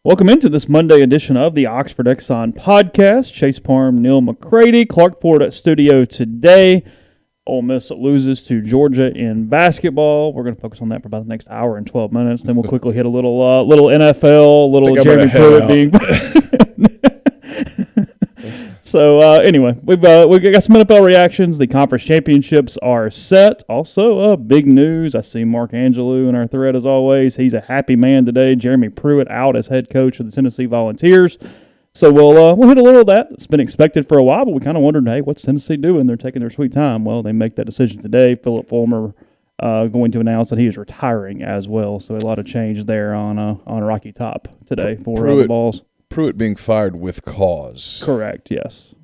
Welcome into this Monday edition of the Oxford Exxon Podcast. Chase Parham, Neal, McCready, Clark Ford at studio today. Ole Miss loses to Georgia in basketball. We're going to focus on that for about the next hour and 12 minutes. Then we'll quickly hit a little NFL, little Jeremy Pruitt being. So anyway, we've got some NFL reactions. The conference championships are set. Also, big news. I see Mark Angelou in our thread as always. He's a happy man today. Jeremy Pruitt out as head coach of the Tennessee Volunteers. So we'll hit a little of that. It's been expected for a while, but we kind of wondered, hey, what's Tennessee doing? They're taking their sweet time. Well, they make that decision today. Philip Fulmer going to announce that he is retiring as well. So a lot of change there on Rocky Top today for the Balls. Pruitt being fired with cause. Correct, yes.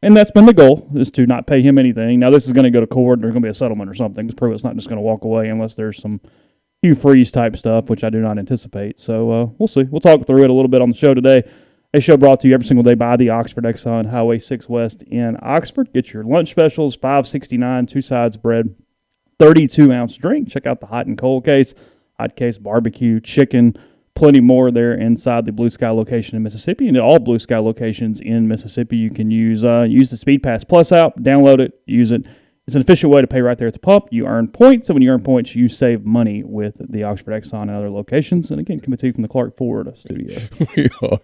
And that's been the goal, is to not pay him anything. Now, this is going to go to court. There's going to be a settlement or something, because Pruitt's not just going to walk away unless there's some Hugh Freeze type stuff, which I do not anticipate. So we'll see. We'll talk through it a little bit on the show today. A show brought to you every single day by the Oxford Exxon, Highway 6 West in Oxford. Get your lunch specials, $5.69, 2 sides bread, 32-ounce drink. Check out the hot and cold case, hot case, barbecue, chicken, plenty more there inside the Blue Sky location in Mississippi. And all Blue Sky locations in Mississippi, you can use the Speed Pass Plus app, download it, use it. It's an efficient way to pay right there at the pump. You earn points, and when you earn points, you save money with the Oxford Exxon and other locations. And again, coming to you from the Clark Ford studio. We are.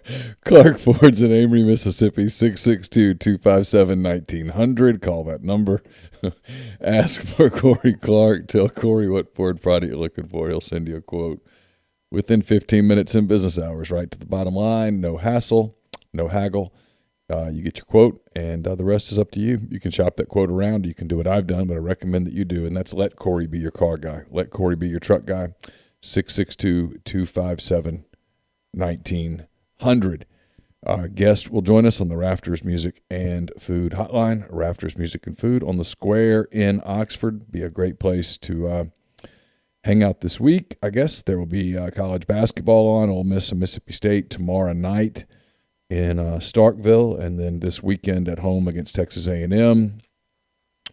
Clark Ford's in Amory, Mississippi, 662-257-1900. Call that number. Ask for Corey Clark. Tell Corey what Ford product you're looking for. He'll send you a quote within 15 minutes in business hours, right to the bottom line. No hassle, no haggle. You get your quote, and the rest is up to you. You can shop that quote around. You can do what I've done, but I recommend that you do, and that's let Corey be your car guy. Let Corey be your truck guy. 662-257-1900. Our guest will join us on the Rafters Music and Food Hotline. Rafters Music and Food on the Square in Oxford. Be a great place to hang out this week. I guess there will be college basketball on, Ole Miss and Mississippi State tomorrow night in Starkville, and then this weekend at home against Texas A&M,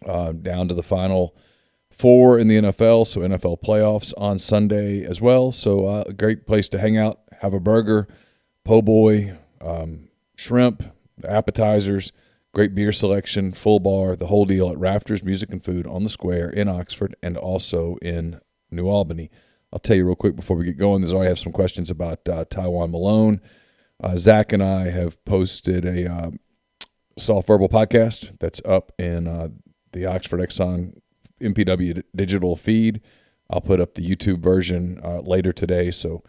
down to the Final Four in the NFL, so NFL playoffs on Sunday as well. So a great place to hang out, have a burger, po' boy, shrimp, the appetizers, great beer selection, full bar, the whole deal at Rafters Music and Food on the Square in Oxford and also in New Albany. I'll tell you real quick before we get going, I have some questions about Taiwan Malone. Zach and I have posted a soft verbal podcast that's up in the Oxford Exxon MPW digital feed. I'll put up the YouTube version later today, so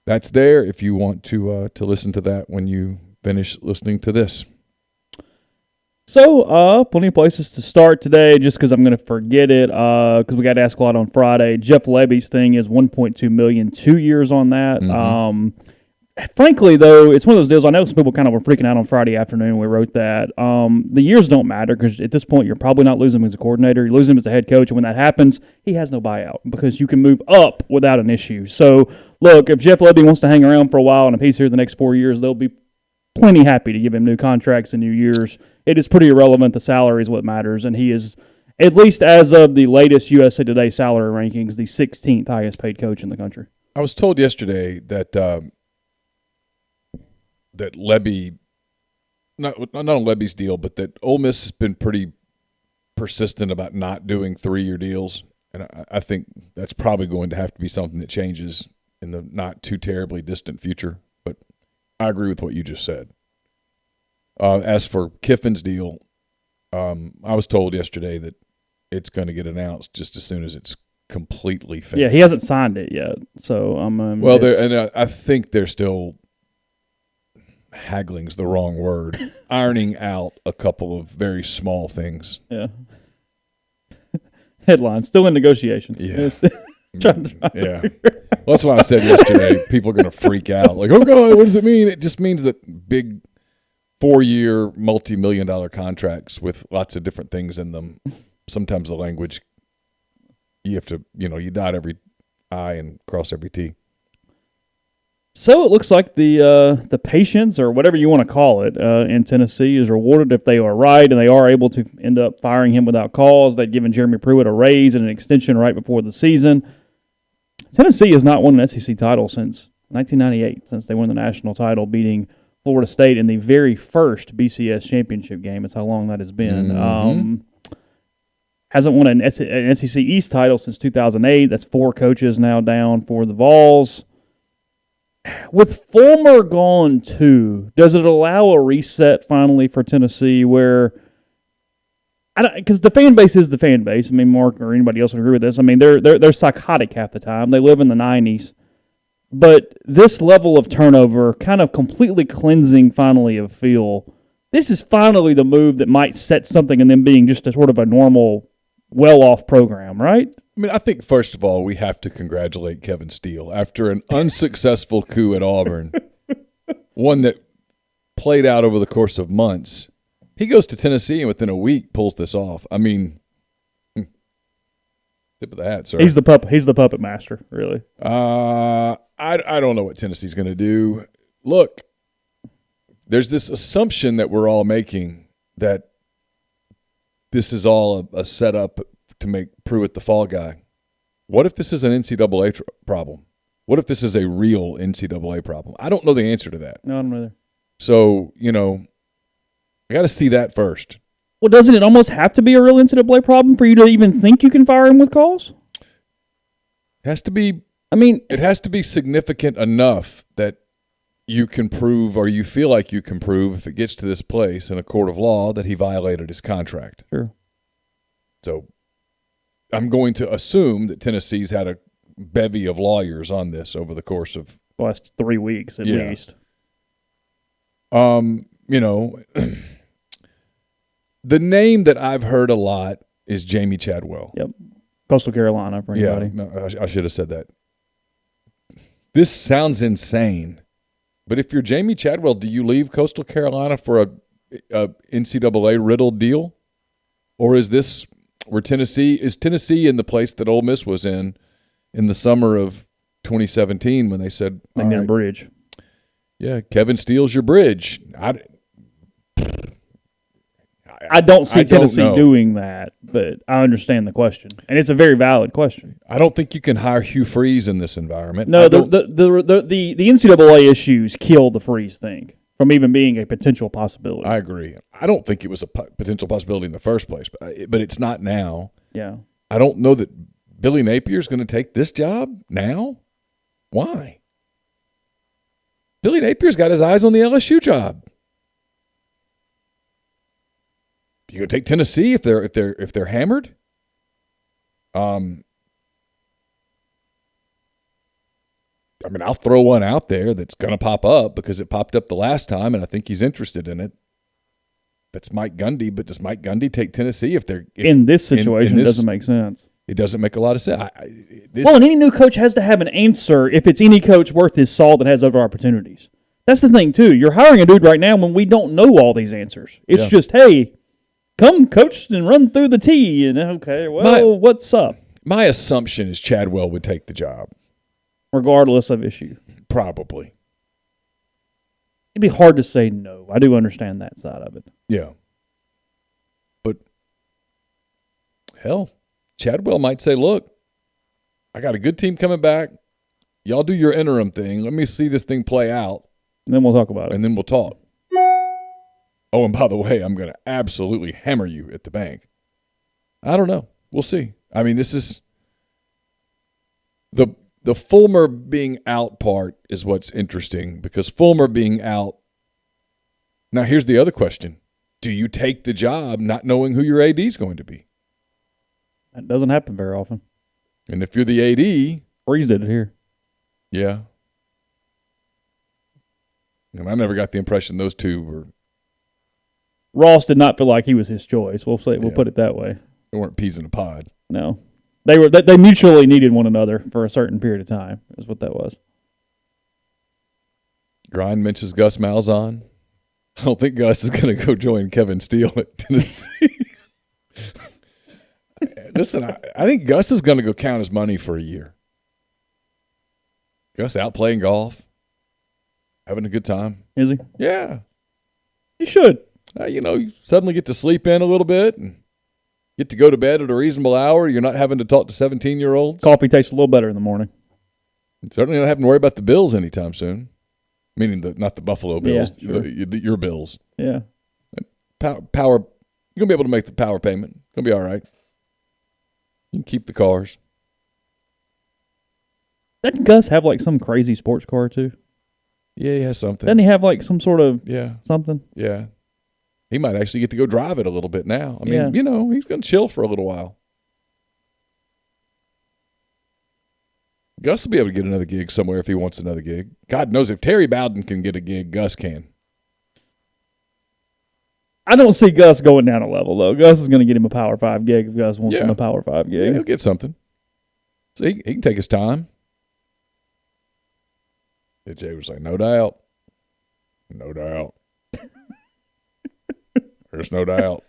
that's there if you want to listen to that when you finish listening to this. So, plenty of places to start today, just because I'm going to forget it, because we got asked a lot on Friday. Jeff Levy's thing is $1.2 million, 2 years on that. Mm-hmm. Frankly, though, it's one of those deals. I know some people kind of were freaking out on Friday afternoon when we wrote that. The years don't matter, because at this point, you're probably not losing him as a coordinator. You're losing him as a head coach, and when that happens, he has no buyout, because you can move up without an issue. So, look, if Jeff Levy wants to hang around for a while, and if he's here the next 4 years, they'll be plenty happy to give him new contracts and new years. It is pretty irrelevant. The salary is what matters, and he is, at least as of the latest USA Today salary rankings, the 16th highest paid coach in the country. I was told yesterday that that Levy, not on Levy's deal, but that Ole Miss has been pretty persistent about not doing 3-year deals, and I think that's probably going to have to be something that changes in the not too terribly distant future. But I agree with what you just said. As for Kiffin's deal, I was told yesterday that it's going to get announced just as soon as it's completely finished. Yeah, he hasn't signed it yet. So I think they're still haggling's the wrong word. Ironing out a couple of very small things. Yeah. Headline, still in negotiations. Yeah. Yeah. Well, that's why I said yesterday, people are going to freak out. Like, oh, God, what does it mean? It just means that big 4-year, multi-million-dollar contracts with lots of different things in them. Sometimes the language, you have to, you dot every I and cross every T. So it looks like the patience, or whatever you want to call it, in Tennessee is rewarded if they are right and they are able to end up firing him without cause. They've given Jeremy Pruitt a raise and an extension right before the season. Tennessee has not won an SEC title since 1998, since they won the national title, beating Florida State in the very first BCS championship game. That's how long that has been. Mm-hmm. Hasn't won an SEC East title since 2008. That's 4 coaches now down for the Vols. With Fulmer gone too, does it allow a reset finally for Tennessee where because the fan base is the fan base. I mean, Mark or anybody else would agree with this. I mean, they're psychotic half the time. They live in the 90s. But this level of turnover, kind of completely cleansing finally of feel, this is finally the move that might set something in them being just a sort of a normal, well-off program, right? I mean, I think, first of all, we have to congratulate Kevin Steele. After an unsuccessful coup at Auburn, one that played out over the course of months, he goes to Tennessee and within a week pulls this off. I mean, tip of the hat, sir. He's the puppet master, really. I don't know what Tennessee's going to do. Look, there's this assumption that we're all making that this is all a setup to make Pruitt the fall guy. What if this is an NCAA problem? What if this is a real NCAA problem? I don't know the answer to that. No, I don't know either. So, I got to see that first. Well, doesn't it almost have to be a real NCAA problem for you to even think you can fire him with calls? It has to be. I mean, it has to be significant enough that you can prove, or you feel like you can prove, if it gets to this place in a court of law, that he violated his contract. Sure. So I'm going to assume that Tennessee's had a bevy of lawyers on this over the course of the last 3 weeks at least. The name that I've heard a lot is Jamie Chadwell. Yep. Coastal Carolina for anybody. Yeah, no, I should have said that. This sounds insane, but if you're Jamie Chadwell, do you leave Coastal Carolina for a NCAA riddled deal? Or is this where Tennessee in the place that Ole Miss was in the summer of 2017 when they said, they need a bridge. Yeah, Kevin Steele's your bridge. I don't see Tennessee doing that, but I understand the question, and it's a very valid question. I don't think you can hire Hugh Freeze in this environment. No, the NCAA issues killed the Freeze thing from even being a potential possibility. I agree. I don't think it was a potential possibility in the first place, but it's not now. Yeah. I don't know that Billy Napier's going to take this job now. Why? Billy Napier's got his eyes on the LSU job. You gonna take Tennessee if they're hammered? I mean, I'll throw one out there that's gonna pop up because it popped up the last time, and I think he's interested in it. That's Mike Gundy, but does Mike Gundy take Tennessee in this situation? It doesn't make sense. It doesn't make a lot of sense. And any new coach has to have an answer if it's any coach worth his salt that has other opportunities. That's the thing too. You're hiring a dude right now when we don't know all these answers. It's just, hey, come coach and run through the tee, and okay, well, what's up? My assumption is Chadwell would take the job. Regardless of issue. Probably. It'd be hard to say no. I do understand that side of it. Yeah. But, hell, Chadwell might say, look, I got a good team coming back. Y'all do your interim thing. Let me see this thing play out. And then we'll talk about it. And then we'll talk. Oh, and by the way, I'm going to absolutely hammer you at the bank. I don't know. We'll see. I mean, this is the Fulmer being out part is what's interesting, because Fulmer being out. Now, here's the other question. Do you take the job not knowing who your AD is going to be? That doesn't happen very often. And if you're the AD. Freeze did it here. Yeah. And I never got the impression those two were. Ross did not feel like he was his choice. We'll put it that way. They weren't peas in a pod. No, they mutually needed one another for a certain period of time. Is what that was. Grind mentions Gus Malzahn. I don't think Gus is going to go join Kevin Steele at Tennessee. Listen, I think Gus is going to go count his money for a year. Gus out playing golf, having a good time. Is he? Yeah, he should. You suddenly get to sleep in a little bit and get to go to bed at a reasonable hour. You're not having to talk to 17-year-olds. Coffee tastes a little better in the morning. Certainly not having to worry about the Bills anytime soon. Meaning not the Buffalo Bills, Yeah, sure. your Bills. Yeah. Power. You're going to be able to make the power payment. Going to be all right. You can keep the cars. Doesn't Gus have like some crazy sports car too? Yeah, he has something. Doesn't he have like some sort of something? Yeah. He might actually get to go drive it a little bit now. I mean, Yeah. He's going to chill for a little while. Gus will be able to get another gig somewhere if he wants another gig. God knows if Terry Bowden can get a gig, Gus can. I don't see Gus going down a level, though. Gus is going to get him a Power 5 gig if Gus wants him a Power 5 gig. Yeah, he'll get something. So he can take his time. And Jay was like, no doubt. No doubt. There's no doubt.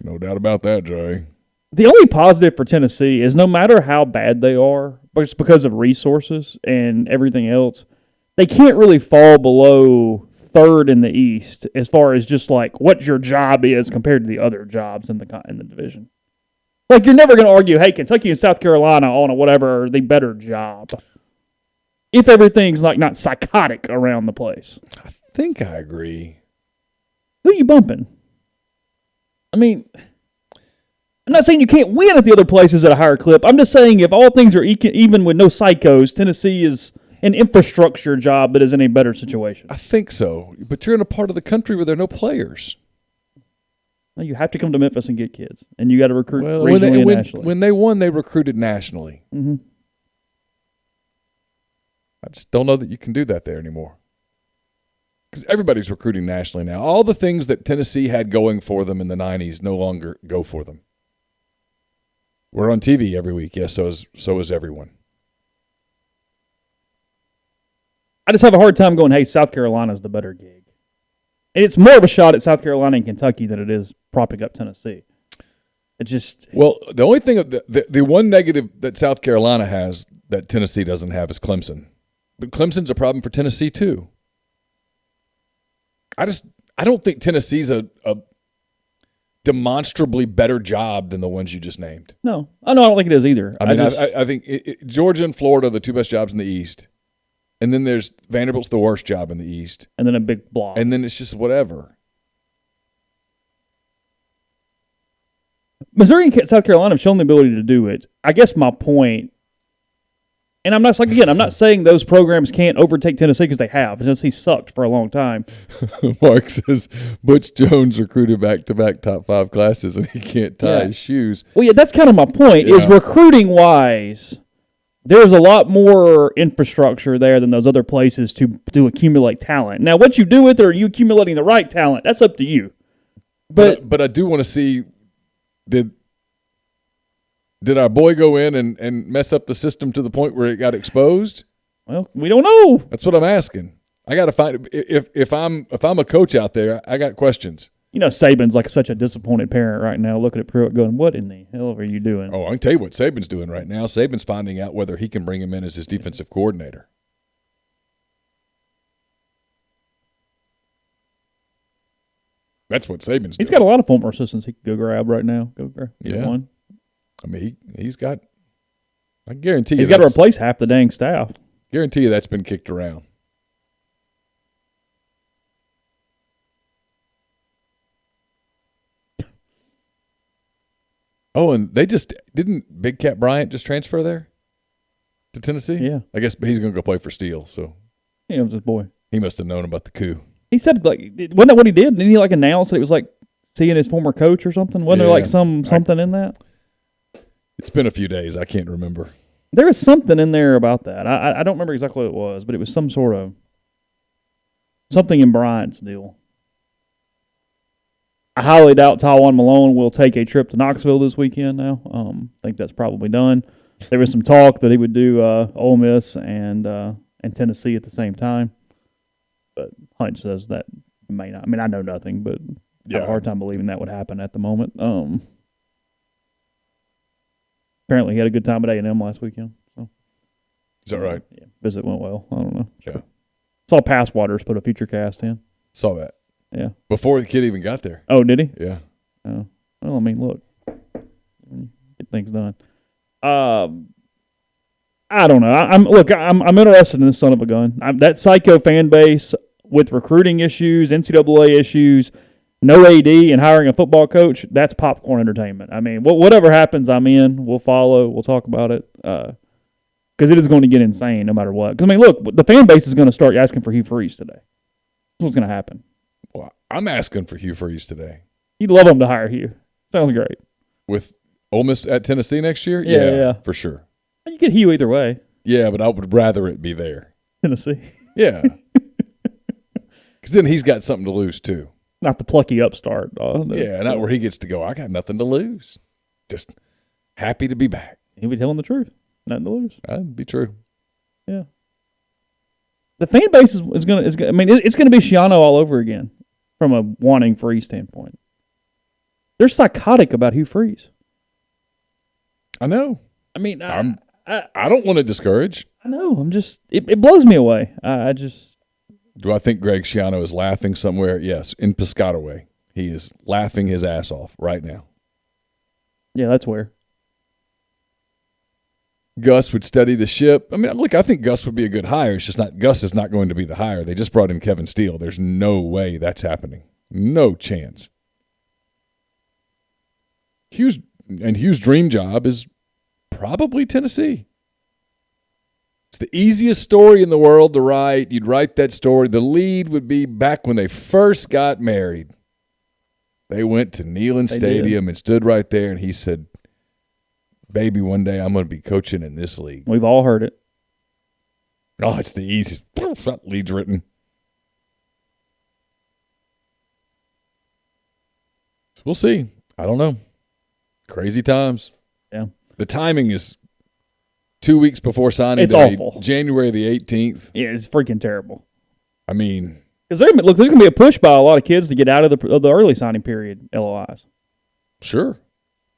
No doubt about that, Jay. The only positive for Tennessee is no matter how bad they are, but it's because of resources and everything else, they can't really fall below third in the East as far as just like what your job is compared to the other jobs in the division. Like you're never going to argue, hey, Kentucky and South Carolina on a whatever are the better job. If everything's like not psychotic around the place. I think I agree. Who are you bumping? I mean, I'm not saying you can't win at the other places at a higher clip. I'm just saying if all things are even with no psychos, Tennessee is an infrastructure job that is in a better situation. I think so. But you're in a part of the country where there are no players. Well, you have to come to Memphis and get kids. And you got to recruit regionally when and nationally. When they won, they recruited nationally. Mm-hmm. I just don't know that you can do that there anymore. Because everybody's recruiting nationally now. All the things that Tennessee had going for them in the 90s no longer go for them. We're on TV every week. Yes, so is everyone. I just have a hard time going, hey, South Carolina's the better gig. And it's more of a shot at South Carolina and Kentucky than it is propping up Tennessee. It just... Well, the only thing, the one negative that South Carolina has that Tennessee doesn't have is Clemson. But Clemson's a problem for Tennessee, too. I don't think Tennessee's a demonstrably better job than the ones you just named. No. I don't think it is either. I think Georgia and Florida are the two best jobs in the East. And then there's Vanderbilt's the worst job in the East. And then a big block. And then it's just whatever. Missouri and South Carolina have shown the ability to do it. I guess my point, and I'm not saying those programs can't overtake Tennessee because they have. Tennessee sucked for a long time. Mark says Butch Jones recruited back-to-back top 5 classes and he can't tie his shoes. Well, yeah, that's kind of my point, is recruiting-wise, there's a lot more infrastructure there than those other places to accumulate talent. Now, what you do with it, or are you accumulating the right talent, that's up to you. But I do want to see, did our boy go in and mess up the system to the point where it got exposed? Well, we don't know. That's what I'm asking. I got to find, if I'm a coach out there, I got questions. You know, Saban's like such a disappointed parent right now, looking at Pruitt going, what in the hell are you doing? Oh, I can tell you what Saban's doing right now. Saban's finding out whether he can bring him in as his defensive coordinator. That's what Saban's doing. He's got a lot of former assistants he could go grab right now. Go grab one. I mean, he's got, I guarantee you. He's got to replace half the dang staff. Guarantee you that's been kicked around. Oh, and didn't Big Cat Bryant just transfer there to Tennessee? Yeah. I guess he's going to go play for Steele, so. Yeah, it was his boy. He must have known about the coup. He said, like, wasn't that what he did? Didn't he, like, announce that it was, like, seeing his former coach or something? Wasn't there, like, something in that? It's been a few days. I can't remember. There was something in there about that. I don't remember exactly what it was, but it was some sort of something in Bryant's deal. I highly doubt Tywone Malone will take a trip to Knoxville this weekend now. I think that's probably done. There was some talk that he would do Ole Miss and Tennessee at the same time. But Hunch says that may not. I mean, I know nothing, but I have a hard time believing that would happen at the moment. Apparently, he had a good time at A&M last weekend. So. Is that right? Yeah, visit went well. I don't know. Yeah. Saw Passwaters put a future cast in. Saw that. Yeah. Before the kid even got there. Oh, did he? Yeah. Oh. Well, I mean, look. Get things done. I don't know. I'm interested in this son of a gun. That psycho fan base with recruiting issues, NCAA issues, no AD, and hiring a football coach. That's popcorn entertainment. I mean, whatever happens, I'm in. We'll follow. We'll talk about it because it is going to get insane no matter what. Because I mean, look, the fan base is going to start asking for Hugh Freeze today. That's what's going to happen. Well, I'm asking for Hugh Freeze today. You'd love him to hire Hugh. Sounds great. With Ole Miss at Tennessee next year? Yeah. For sure. You get Hugh either way. Yeah, but I would rather it be there. Tennessee. Yeah. Because then he's got something to lose, too. Not the plucky upstart. Not where he gets to go, I got nothing to lose. Just happy to be back. He'll be telling the truth. Nothing to lose. That'd be true. Yeah. The fan base is going to, I mean, it's going to be Schiano all over again from a wanting Freeze standpoint. They're psychotic about Hugh Freeze. I know. I mean, I don't want to discourage. I know. I'm just, it blows me away. I just. Do I think Greg Schiano is laughing somewhere? Yes, in Piscataway. He is laughing his ass off right now. Yeah, that's where. Gus would steady the ship. I mean, look, I think Gus would be a good hire. It's just not, Gus is not going to be the hire. They just brought in Kevin Steele. There's no way that's happening. No chance. Hugh's dream job is probably Tennessee. It's the easiest story in the world to write. You'd write that story. The lead would be back when they first got married. They went to Neal Stadium and stood right there, and he said, baby, one day I'm going to be coaching in this league. We've all heard it. Oh, it's the easiest. Lead's written. So we'll see. I don't know. Crazy times. Yeah. The timing is 2 weeks before signing it's day, awful. January the 18th. Yeah, it's freaking terrible. I mean, because there's going to be a push by a lot of kids to get out of the early signing period LOIs. Sure.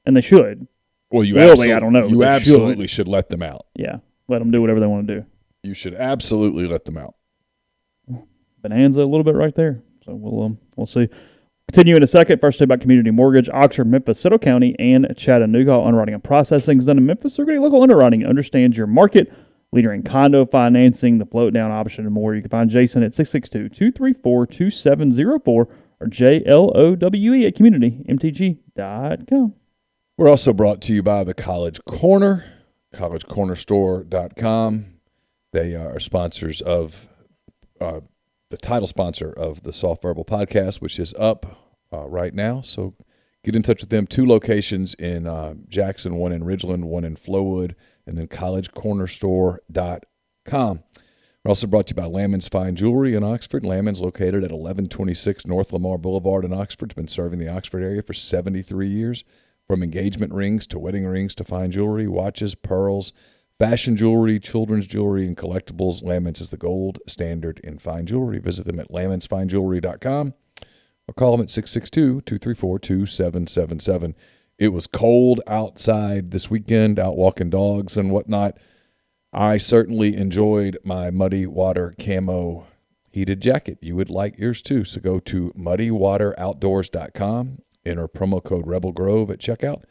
And they should. Well, you absolutely, I don't know. You absolutely should let them out. Yeah, let them do whatever they want to do. You should absolutely let them out. Bonanza a little bit right there. So we'll see. Continue in a second. First, about community mortgage. Oxford, Memphis, Citto County, and Chattanooga. All underwriting and processing is done in Memphis. They're getting local underwriting. Understands your market. Leader in condo financing, the float down option, and more. You can find Jason at 662-234-2704 or JLOWE at communitymtg.com. We're also brought to you by the College Corner, collegecornerstore.com. They are sponsors of the title sponsor of the Soft Verbal Podcast, which is up right now. So get in touch with them. 2 locations in Jackson, 1 in Ridgeland, 1 in Flowood, and then collegecornerstore.com. We're also brought to you by Lammons Fine Jewelry in Oxford. Lammons, located at 1126 North Lamar Boulevard in Oxford, has been serving the Oxford area for 73 years. From engagement rings to wedding rings to fine jewelry, watches, pearls, fashion jewelry, children's jewelry, and collectibles, Lammons is the gold standard in fine jewelry. Visit them at lammonsfinejewelry.com or call them at 662-234-2777. It was cold outside this weekend, out walking dogs and whatnot. I certainly enjoyed my Muddy Water camo heated jacket. You would like yours too, so go to muddywateroutdoors.com. Enter promo code Rebel Grove at checkout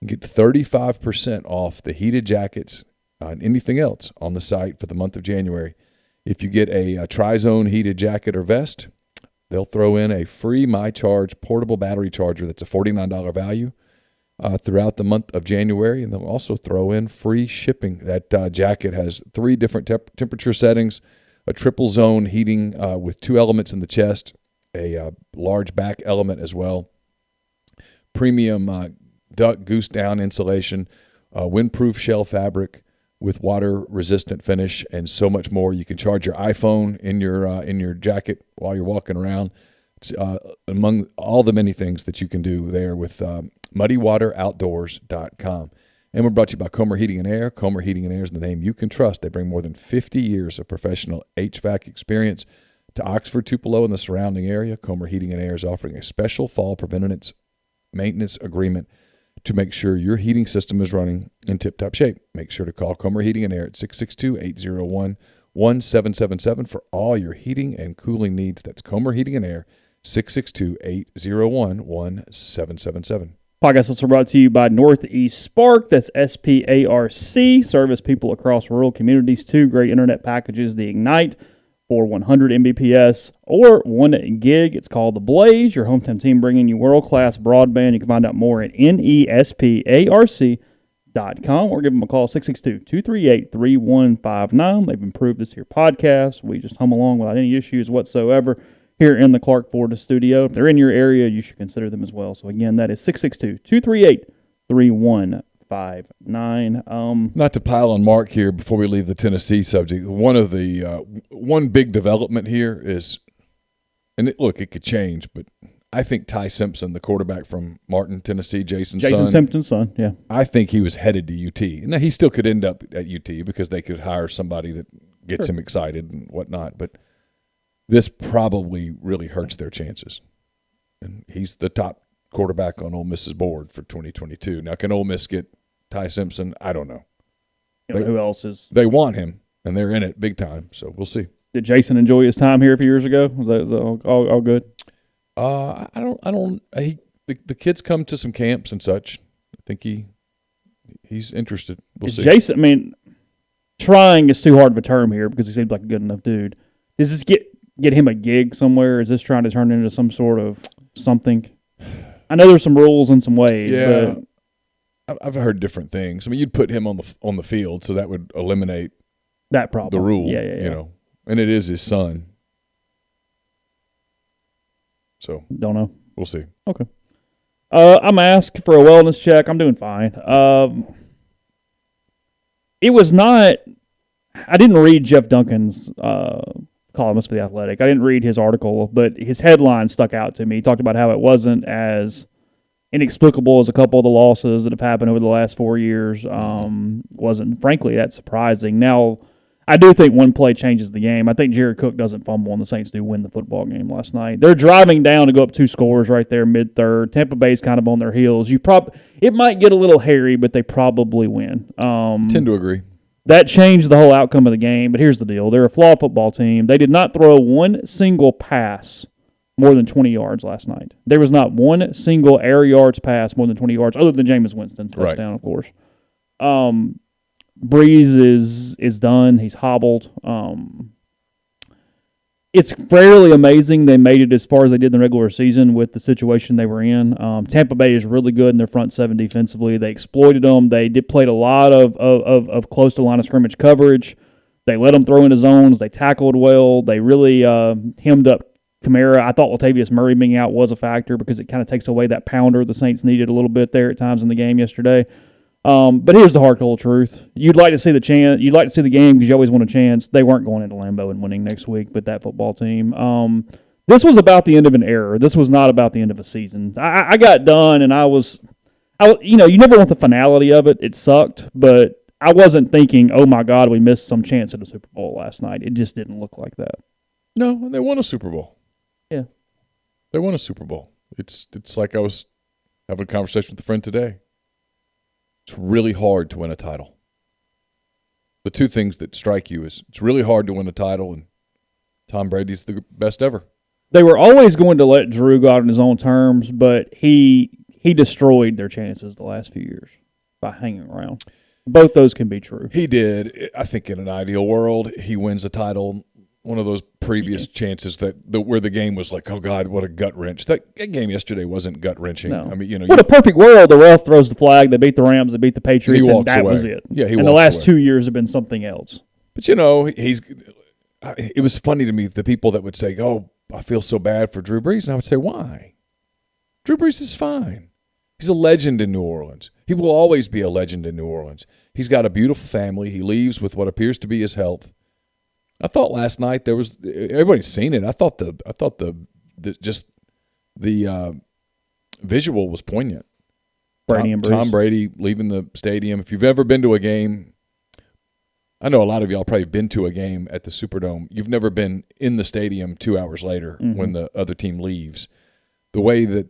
and get 35% off the heated jackets and anything else on the site for the month of January. If you get a Tri-Zone heated jacket or vest, they'll throw in a free MyCharge portable battery charger that's a $49 value throughout the month of January, and they'll also throw in free shipping. That jacket has 3 different temperature settings, a triple zone heating with 2 elements in the chest, a large back element as well, premium duck goose down insulation, windproof shell fabric with water-resistant finish, and so much more. You can charge your iPhone in your jacket while you're walking around. It's, among all the many things that you can do there with muddywateroutdoors.com. And we're brought to you by Comer Heating and Air. Comer Heating and Air is the name you can trust. They bring more than 50 years of professional HVAC experience to Oxford, Tupelo, and the surrounding area. Comer Heating and Air is offering a special fall preventative maintenance agreement to make sure your heating system is running in tip-top shape. Make sure to call Comer Heating and Air at 662-801-1777 for all your heating and cooling needs. That's Comer Heating and Air, 662-801-1777. Podcast also brought to you by Northeast Spark. That's SPARC. Service people across rural communities. 2 great internet packages, the Ignite for 100 Mbps or 1 gig. It's called the Blaze. Your hometown team bringing you world-class broadband. You can find out more at nesparc.com or give them a call, 662-238-3159. They've improved this here podcast. We just hum along without any issues whatsoever here in the Clark, Florida studio. If they're in your area, you should consider them as well. So, again, that is 662-238-3159. Not to pile on Mark here before we leave the Tennessee subject, one big development here is, and it could change, but I think Ty Simpson, the quarterback from Martin, Tennessee, Jason Simpson's son, yeah. I think he was headed to UT. Now, he still could end up at UT because they could hire somebody that gets him excited and whatnot, but this probably really hurts their chances. And he's the top quarterback on Ole Miss's board for 2022. Now, can Ole Miss get Ty Simpson? I don't know. Who else is? They want him, and they're in it big time, so we'll see. Did Jason enjoy his time here a few years ago? Was that all good? The kids come to some camps and such. I think he's interested. We'll see. Jason, I mean, trying is too hard of a term here because he seems like a good enough dude. Does this get him a gig somewhere? Is this trying to turn into some sort of something? I know there's some rules and some ways. Yeah, but I've heard different things. I mean, you'd put him on the field, so that would eliminate that problem. The rule, yeah. You know, and it is his son. So don't know. We'll see. Okay. I'm asked for a wellness check. I'm doing fine. It was not. I didn't read Jeff Duncan's columnist for The Athletic. I didn't read his article, but his headline stuck out to me. He talked about how it wasn't as inexplicable as a couple of the losses that have happened over the last 4 years. Wasn't, frankly, that surprising. Now, I do think one play changes the game. I think Jared Cook doesn't fumble and the Saints do win the football game last night. They're driving down to go up 2 scores right there mid-third. Tampa Bay's kind of on their heels. It might get a little hairy, but they probably win. Tend to agree. That changed the whole outcome of the game, but here's the deal. They're a flawed football team. They did not throw one single pass more than 20 yards last night. There was not one single air yards pass more than 20 yards, other than Jameis Winston's touchdown, of course. Breeze is done. He's hobbled. It's fairly amazing they made it as far as they did in the regular season with the situation they were in. Tampa Bay is really good in their front seven defensively. They exploited them. They played a lot of close to line of scrimmage coverage. They let them throw into zones. They tackled well. They really hemmed up Kamara. I thought Latavius Murray being out was a factor because it kind of takes away that pounder the Saints needed a little bit there at times in the game yesterday. But here's the hard cold truth. You'd like to see the chance. You'd like to see the game because you always want a chance. They weren't going into Lambeau and winning next week, but that football team. This was about the end of an era. This was not about the end of a season. I got done, and you never want the finality of it. It sucked, but I wasn't thinking, oh my God, we missed some chance at a Super Bowl last night. It just didn't look like that. No, they won a Super Bowl. Yeah, they won a Super Bowl. It's like I was having a conversation with a friend today. It's really hard to win a title. The 2 things that strike you is it's really hard to win a title, and Tom Brady's the best ever. They were always going to let Drew go out on his own terms, but he destroyed their chances the last few years by hanging around. Both those can be true. He did. I think in an ideal world, he wins a title. One of those previous chances where the game was like, oh God, what a gut wrench. That game yesterday wasn't gut wrenching. No. I mean, what a perfect world. The ref throws the flag. They beat the Rams. They beat the Patriots. And that away. Was it. Yeah, and the last 2 years have been something else. But it was funny to me the people that would say, oh, I feel so bad for Drew Brees, and I would say, why? Drew Brees is fine. He's a legend in New Orleans. He will always be a legend in New Orleans. He's got a beautiful family. He leaves with what appears to be his health. I thought last night everybody's seen it. I thought the visual was poignant. Tom Brady leaving the stadium. If you've ever been to a game, I know a lot of y'all probably been to a game at the Superdome. You've never been in the stadium 2 hours later when the other team leaves. The way that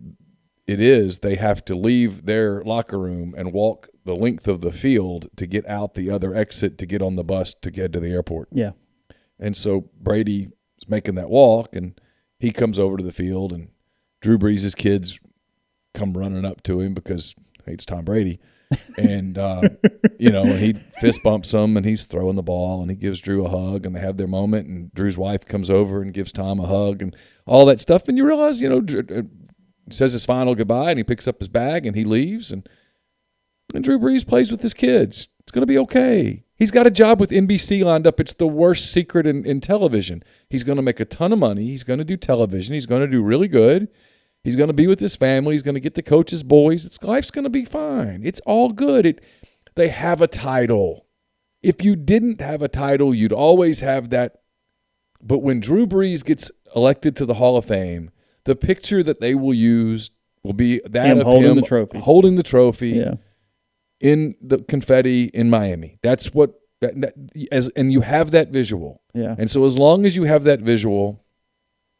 it is, they have to leave their locker room and walk the length of the field to get out the other exit to get on the bus to get to the airport. Yeah. And so Brady is making that walk, and he comes over to the field, and Drew Brees' kids come running up to him because it's Tom Brady. And, and he fist bumps him, and he's throwing the ball, and he gives Drew a hug, and they have their moment, and Drew's wife comes over and gives Tom a hug and all that stuff. And you realize, says his final goodbye, and he picks up his bag, and he leaves, and Drew Brees plays with his kids. It's going to be okay. He's got a job with NBC lined up. It's the worst secret in television. He's going to make a ton of money. He's going to do television. He's going to do really good. He's going to be with his family. He's going to get to coach his boys. Life's going to be fine. It's all good. They have a title. If you didn't have a title, you'd always have that. But when Drew Brees gets elected to the Hall of Fame, the picture that they will use will be that of holding him the trophy. Holding the trophy. Yeah. In the confetti in Miami. That's what and you have that visual. Yeah. And so as long as you have that visual,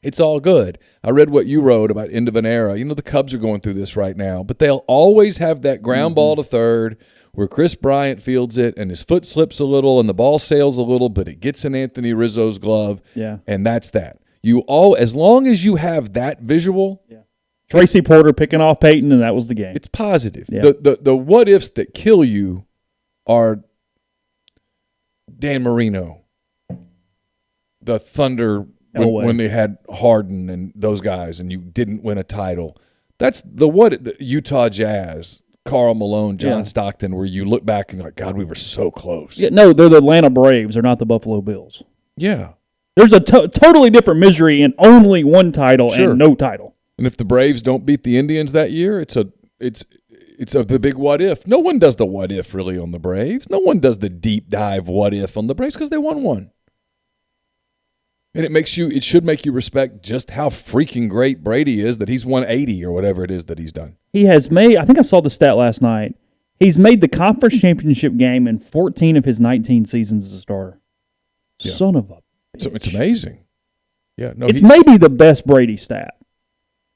it's all good. I read what you wrote about end of an era. The Cubs are going through this right now, but they'll always have that ground ball to third where Chris Bryant fields it and his foot slips a little and the ball sails a little, but it gets in Anthony Rizzo's glove. Yeah. And that's that. As long as you have that visual. Yeah. Tracy Porter picking off Peyton, and that was the game. It's positive. Yeah. The what ifs that kill you are Dan Marino, the Thunder when they had Harden and those guys, and you didn't win a title. That's the Utah Jazz, Karl Malone, John Stockton, where you look back and you're like, God, we were so close. Yeah, no, they're the Atlanta Braves. They're not the Buffalo Bills. Yeah. There's a totally different misery in only one title and no title. And if the Braves don't beat the Indians that year, it's the big what if. No one does the what if really on the Braves. No one does the deep dive what if on the Braves because they won one. And it should make you respect just how freaking great Brady is that he's won 80 or whatever it is that he's done. He has made, I think I saw the stat last night, he's made the conference championship game in 14 of his 19 seasons as a starter. Yeah. Son of a bitch. So it's amazing. Yeah, no, it's maybe the best Brady stat.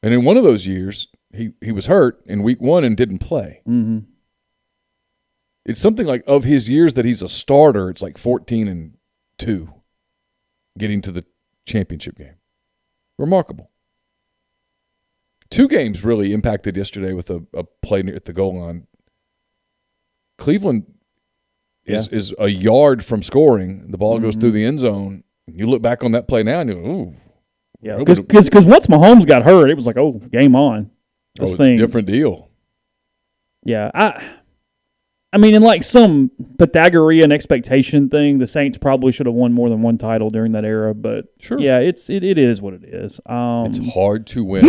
And in one of those years, he was hurt in week 1 and didn't play. Mm-hmm. It's something like of his years that he's a starter, it's like 14-2 getting to the championship game. Remarkable. 2 games really impacted yesterday with a play at the goal line. Cleveland is a yard from scoring. The ball goes through the end zone. You look back on that play now and you go, ooh. Yeah, because once Mahomes got hurt, it was like, oh, game on. This thing. Different deal. Yeah, I mean, in like some Pythagorean expectation thing, the Saints probably should have won more than one title during that era. But sure, yeah, it is what it is. It's hard to win.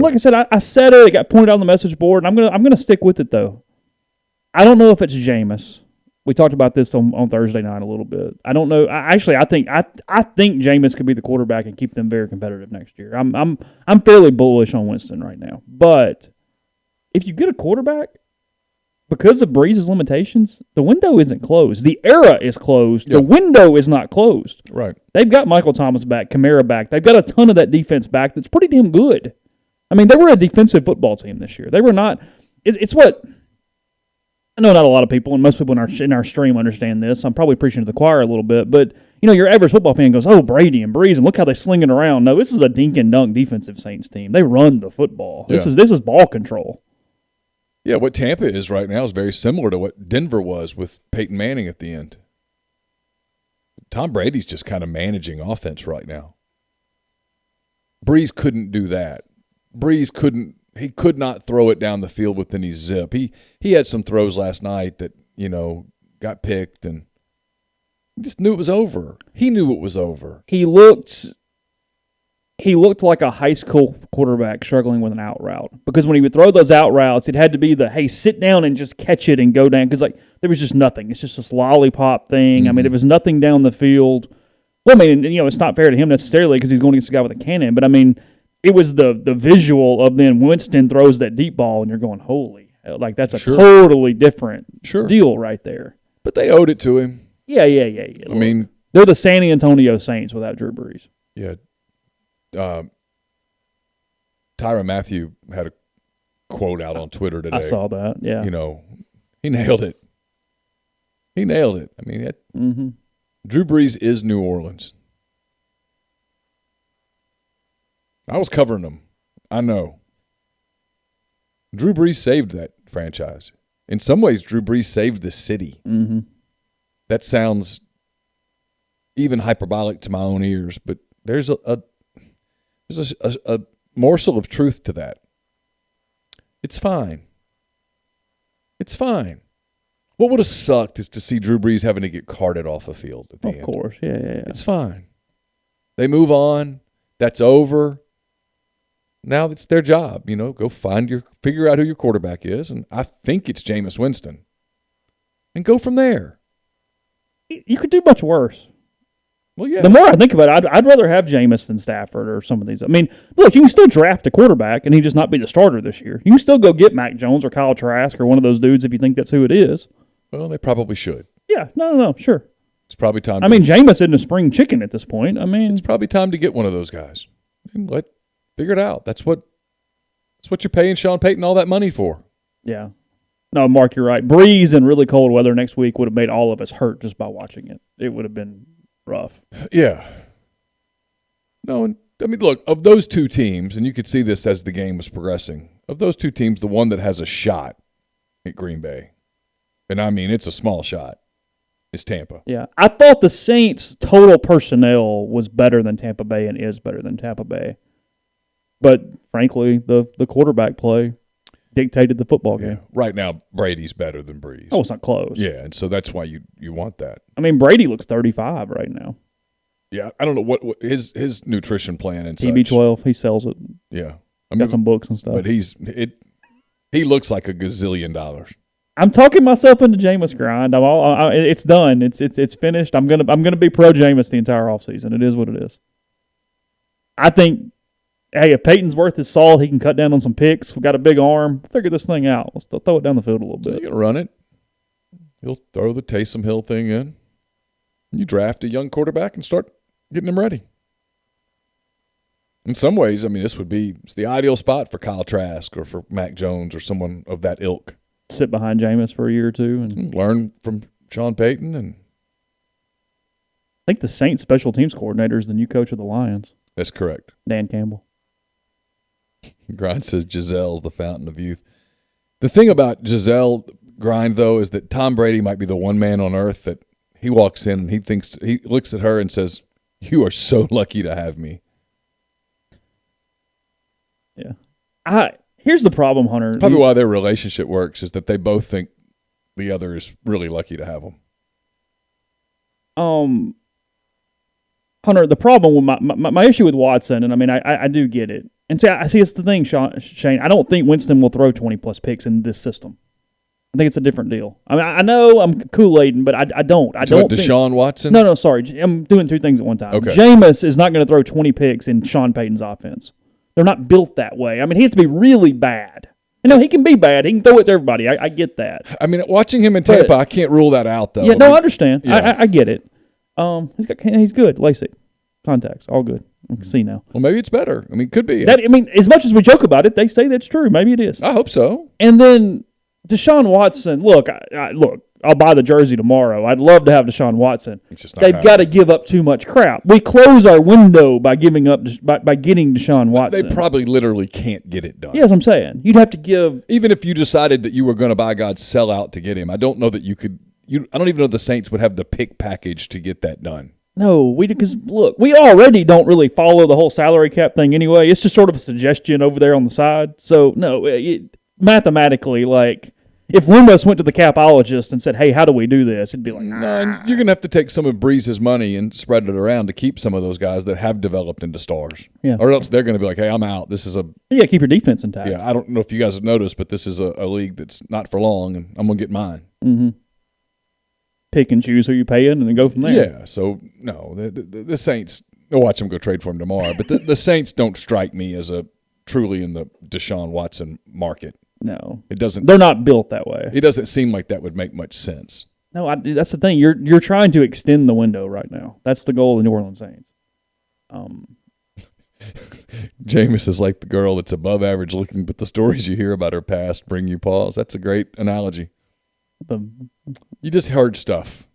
Like I said, I said it. It got pointed out on the message board, and I'm gonna stick with it though. I don't know if it's Jameis. We talked about this on Thursday night a little bit. I don't know. I think Jameis could be the quarterback and keep them very competitive next year. I'm fairly bullish on Winston right now. But if you get a quarterback, because of Breeze's limitations, the window isn't closed. The era is closed. Yep. The window is not closed. Right. They've got Michael Thomas back, Kamara back. They've got a ton of that defense back that's pretty damn good. I mean, they were a defensive football team this year. They were not. It's what. I know not a lot of people, and most people in our stream understand this. I'm probably preaching to the choir a little bit, but your average football fan goes, "Oh, Brady and Breeze, and look how they sling it around." No, this is a dink and dunk defensive Saints team. They run the football. Yeah. This is ball control. Yeah, what Tampa is right now is very similar to what Denver was with Peyton Manning at the end. Tom Brady's just kind of managing offense right now. Breeze couldn't do that. He could not throw it down the field with any zip. He had some throws last night that, got picked and he just knew it was over. He knew it was over. He looked like a high school quarterback struggling with an out route. Because when he would throw those out routes, it had to be hey, sit down and just catch it and go down. Because there was just nothing. It's just this lollipop thing. Mm-hmm. I mean, there was nothing down the field. Well, I mean, it's not fair to him necessarily because he's going against a guy with a cannon. But I mean, it was the visual of then Winston throws that deep ball and you're going, holy, that's a totally different deal right there. But they owed it to him. Yeah. I mean, they're the San Antonio Saints without Drew Brees. Yeah. Tyrann Mathieu had a quote out on Twitter today. I saw that, yeah. He nailed it. I mean, Drew Brees is New Orleans. I was covering them. I know. Drew Brees saved that franchise. In some ways, Drew Brees saved the city. Mm-hmm. That sounds even hyperbolic to my own ears, but there's a morsel of truth to that. It's fine. It's fine. What would have sucked is to see Drew Brees having to get carted off a field at the end. Of course, yeah. It's fine. They move on. That's over. Now it's their job. Go figure out who your quarterback is, and I think it's Jameis Winston, and go from there. You could do much worse. Well, yeah. The more I think about it, I'd rather have Jameis than Stafford or some of these. I mean, look, you can still draft a quarterback and he just not be the starter this year. You can still go get Mac Jones or Kyle Trask or one of those dudes if you think that's who it is. Well, they probably should. Yeah, no, sure. It's probably time. Jameis isn't a spring chicken at this point. It's probably time to get one of those guys and figure it out. That's what you're paying Sean Payton all that money for. Yeah. No, Mark, you're right. Breeze in really cold weather next week would have made all of us hurt just by watching it. It would have been rough. Yeah. No, look, of those two teams, and you could see this as the game was progressing, of those two teams, the one that has a shot at Green Bay, and it's a small shot, is Tampa. Yeah. I thought the Saints' total personnel was better than Tampa Bay and is better than Tampa Bay. But, frankly, the quarterback play dictated the football game. Yeah. Right now, Brady's better than Breeze. Oh, it's not close. Yeah, and so that's why you want that. Brady looks 35 right now. Yeah, I don't know what his nutrition plan and TB12, he sells it. Yeah. Got some books and stuff. But he looks like $1 gazillion. I'm talking myself into Jameis grind. It's done. It's finished. I'm gonna be pro Jameis the entire offseason. It is what it is. I think, hey, if Peyton's worth his salt, he can cut down on some picks. We got a big arm. Figure this thing out. Let's throw it down the field a little bit. You can run it. He'll throw the Taysom Hill thing in. You draft a young quarterback and start getting him ready. In some ways, it's the ideal spot for Kyle Trask or for Mac Jones or someone of that ilk. Sit behind Jameis for a year or two and learn from Sean Payton. And I think the Saints special teams coordinator is the new coach of the Lions. That's correct. Dan Campbell. Grind says Giselle's the fountain of youth. The thing about Giselle Grind, though, is that Tom Brady might be the one man on earth that he walks in and he looks at her and says, "You are so lucky to have me." Yeah. Here's the problem, Hunter. It's probably why their relationship works is that they both think the other is really lucky to have them. Hunter, the problem with my issue with Watson, and I do get it. And I see it's the thing, Shane. I don't think Winston will throw 20-plus picks in this system. I think it's a different deal. I know I'm Kool-Aiding, but I don't. I don't think Deshaun Watson? No, sorry. I'm doing two things at one time. Okay. Jameis is not going to throw 20 picks in Sean Payton's offense. They're not built that way. He has to be really bad. He can be bad. He can throw it to everybody. I get that. Watching him in Tampa, I can't rule that out, though. Yeah, no, I understand. Yeah. I get it. He's good. LASIK. Contacts. All good. I can see now. Well, maybe it's better. Could be. As much as we joke about it, they say that's true. Maybe it is. I hope so. And then Deshaun Watson, look, I'll buy the jersey tomorrow. I'd love to have Deshaun Watson. They've got to give up too much crap. We close our window by giving up by getting Deshaun Watson. They probably literally can't get it done. Yeah, that's what I'm saying. You'd have to give. Even if you decided that you were going to buy God's sell out to get him, I don't know that you could. I don't even know the Saints would have the pick package to get that done. No, because look, we already don't really follow the whole salary cap thing anyway. It's just sort of a suggestion over there on the side. So no, mathematically, if Loomis went to the capologist and said, "Hey, how do we do this?" It'd be like, No, you're going to have to take some of Breeze's money and spread it around to keep some of those guys that have developed into stars. Yeah. Or else they're going to be like, "Hey, I'm out. This is keep your defense intact." Yeah, I don't know if you guys have noticed, but this is a league that's not for long, and I'm going to get mine. Mm-hmm. Pick and choose who you're paying and then go from there. Yeah, so no, the Saints, I'll watch them go trade for him tomorrow, but the Saints don't strike me as truly in the Deshaun Watson market. No, it doesn't. They're not built that way. It doesn't seem like that would make much sense. No, that's the thing. You're trying to extend the window right now. That's the goal of the New Orleans Saints. Jameis is like the girl that's above average looking, but the stories you hear about her past bring you pause. That's a great analogy. You just heard stuff.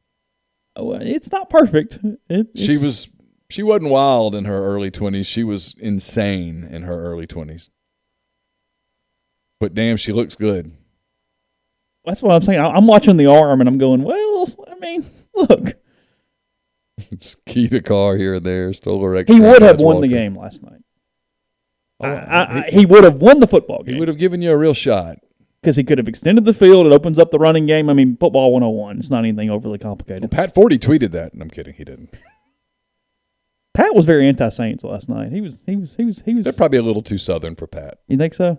Oh, it's not perfect. She wasn't wild in her early 20s. She was insane in her early 20s. But damn, she looks good. That's what I'm saying. I'm watching the arm, and I'm going, well, I mean, look. Keyed a car here and there, stole her extra. He would have won the game last night. He would have won the football game. He would have given you a real shot. Because he could have extended the field. It opens up the running game. I mean, football 101. It's not anything overly complicated. Well, Pat Forty tweeted that, and I'm kidding. He didn't. Pat was very anti-Saints last night. He was. They're probably a little too Southern for Pat. You think so?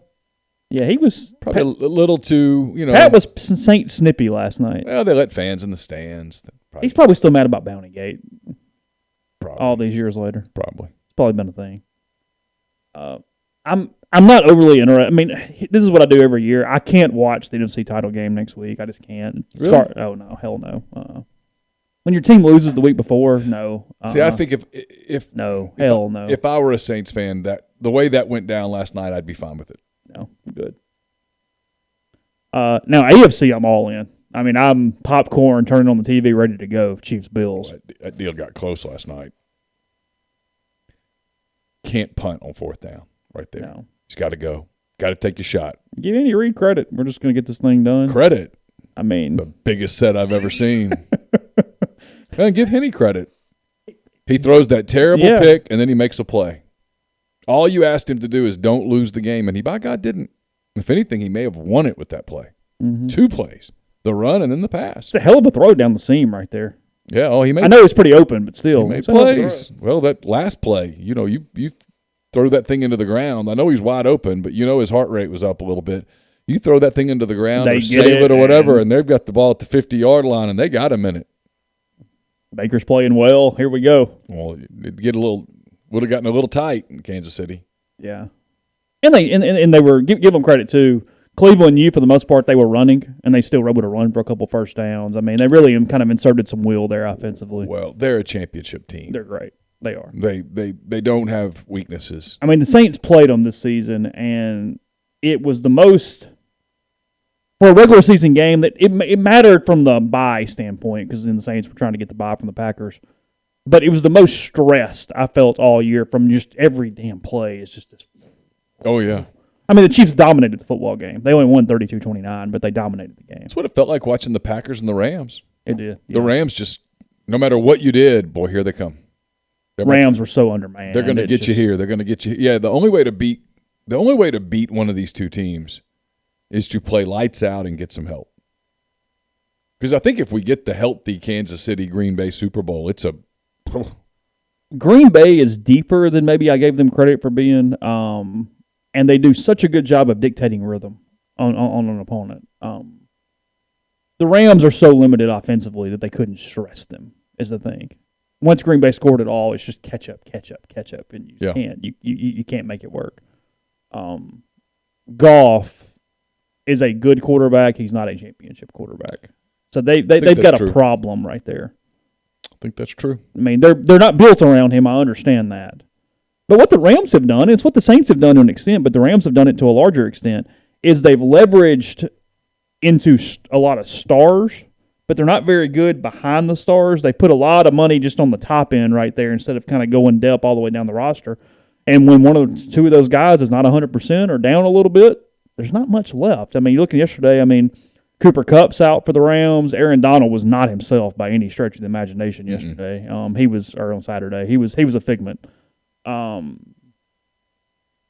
Yeah, he was probably a little too. Pat was Saint snippy last night. Well, they let fans in the stands. He's probably still mad about Bounty Gate. Probably. All these years later. Probably. It's probably been a thing. I'm not overly interested. I mean, this is what I do every year. I can't watch the NFC title game next week. I just can't. Really? Oh no, hell no. When your team loses the week before, no. See, I think if no. If I were a Saints fan, that the way that went down last night, I'd be fine with it. No, I'm good. Now AFC, I'm all in. I mean, I'm popcorn, turning on the TV, ready to go. Chiefs, Bills. That deal got close last night. Can't punt on fourth down right there. No. Just got to go. Got to take a shot. Give Andy Reid credit. We're just going to get this thing done. Credit. I mean, the biggest set I've ever seen. And give Henny credit. He throws that terrible pick, and then he makes a play. All you asked him to do is don't lose the game, and he, by God, didn't. If anything, he may have won it with that play. Mm-hmm. 2 plays. The run and then the pass. It's a hell of a throw down the seam right there. Yeah, he made. I know it's pretty open, but still. He made plays. Well, that last play, you throw that thing into the ground. I know he's wide open, but his heart rate was up a little bit. You throw that thing into the ground or save it or whatever, and they've got the ball at the 50-yard line, and they got him in it. Baker's playing well. Here we go. Well, would have gotten a little tight in Kansas City. Yeah, and they were give them credit too. Cleveland knew for the most part they were running, and they still were able to run for a couple first downs. I mean, they really kind of inserted some will there offensively. Well, they're a championship team. They're great. They are. They don't have weaknesses. I mean, the Saints played them this season, and it was the most for a regular season game that it mattered from the bye standpoint because then the Saints were trying to get the bye from the Packers. But it was the most stressed I felt all year from just every damn play. It's just this. Oh, yeah. I mean, the Chiefs dominated the football game. They only won 32-29, but they dominated the game. That's what it felt like watching the Packers and the Rams. It did. Yeah. The Rams just, no matter what you did, boy, here they come. Rams were so undermanned. They're going to get you here. They're going to get you. Yeah, the only way to beat one of these two teams is to play lights out and get some help. Because I think if we get the healthy Kansas City Green Bay Super Bowl, it's a Green Bay is deeper than maybe I gave them credit for being, and they do such a good job of dictating rhythm on an opponent. The Rams are so limited offensively that they couldn't stress them, is the thing. Once Green Bay scored it all, it's just catch up, and you can't make it work. Goff is a good quarterback. He's not a championship quarterback. So they've got a problem right there. I think that's true. I mean, they're not built around him. I understand that. But what the Rams have done, it's what the Saints have done to an extent, but the Rams have done it to a larger extent, is they've leveraged into a lot of stars, but they're not very good behind the stars. They put a lot of money just on the top end right there instead of kind of going depth all the way down the roster. And when two of those guys is not 100% or down a little bit, there's not much left. I mean, you're looking yesterday, Cooper Kupp's out for the Rams. Aaron Donald was not himself by any stretch of the imagination yesterday. Or on Saturday. He was a figment. And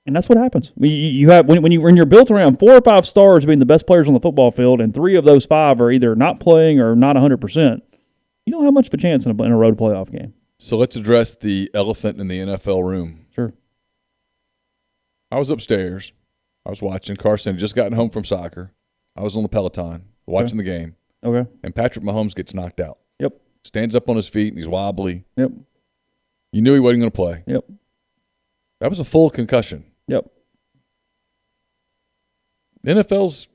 that's what happens. You have when you're built around 4 or 5 stars being the best players on the football field, and 3 of those 5 are either not playing or not 100%. You don't have much of a chance in a road playoff game. So let's address the elephant in the NFL room. Sure. I was upstairs. I was watching. Carson had just gotten home from soccer. I was on the Peloton watching the game. Okay. And Patrick Mahomes gets knocked out. Yep. Stands up on his feet, and he's wobbly. Yep. You knew he wasn't going to play. Yep. That was a full concussion. Yep. NFL's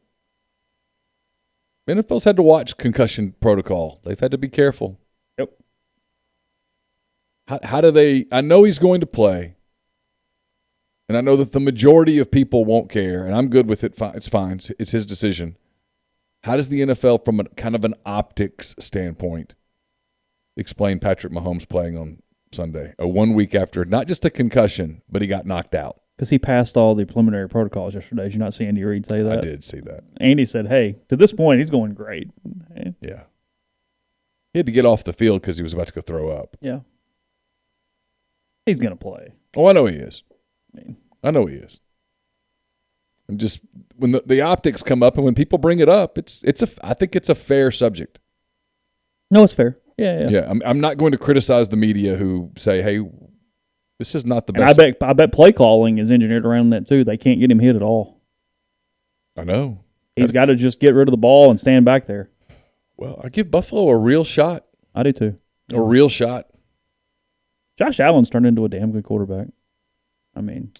had to watch concussion protocol. They've had to be careful. Yep. How do they – I know he's going to play, and I know that the majority of people won't care, and I'm good with it. It's fine. It's his decision. How does the NFL, from a kind of an optics standpoint, explain Patrick Mahomes playing on Sunday, 1 week after not just a concussion, but he got knocked out? Because he passed all the preliminary protocols yesterday. Did you not see Andy Reid say that? I did see that. Andy said, hey, to this point, he's going great. Yeah. He had to get off the field because he was about to go throw up. Yeah. He's going to play. Oh, I know he is. I know he is. I'm just when the optics come up and when people bring it up, I think it's a fair subject. No, it's fair. Yeah. Yeah, I'm not going to criticize the media who say, "Hey, this is not the best." And I bet play calling is engineered around that too. They can't get him hit at all. I know. He's got to just get rid of the ball and stand back there. Well, I give Buffalo a real shot. I do too. A real shot. Josh Allen's turned into a damn good quarterback. I mean,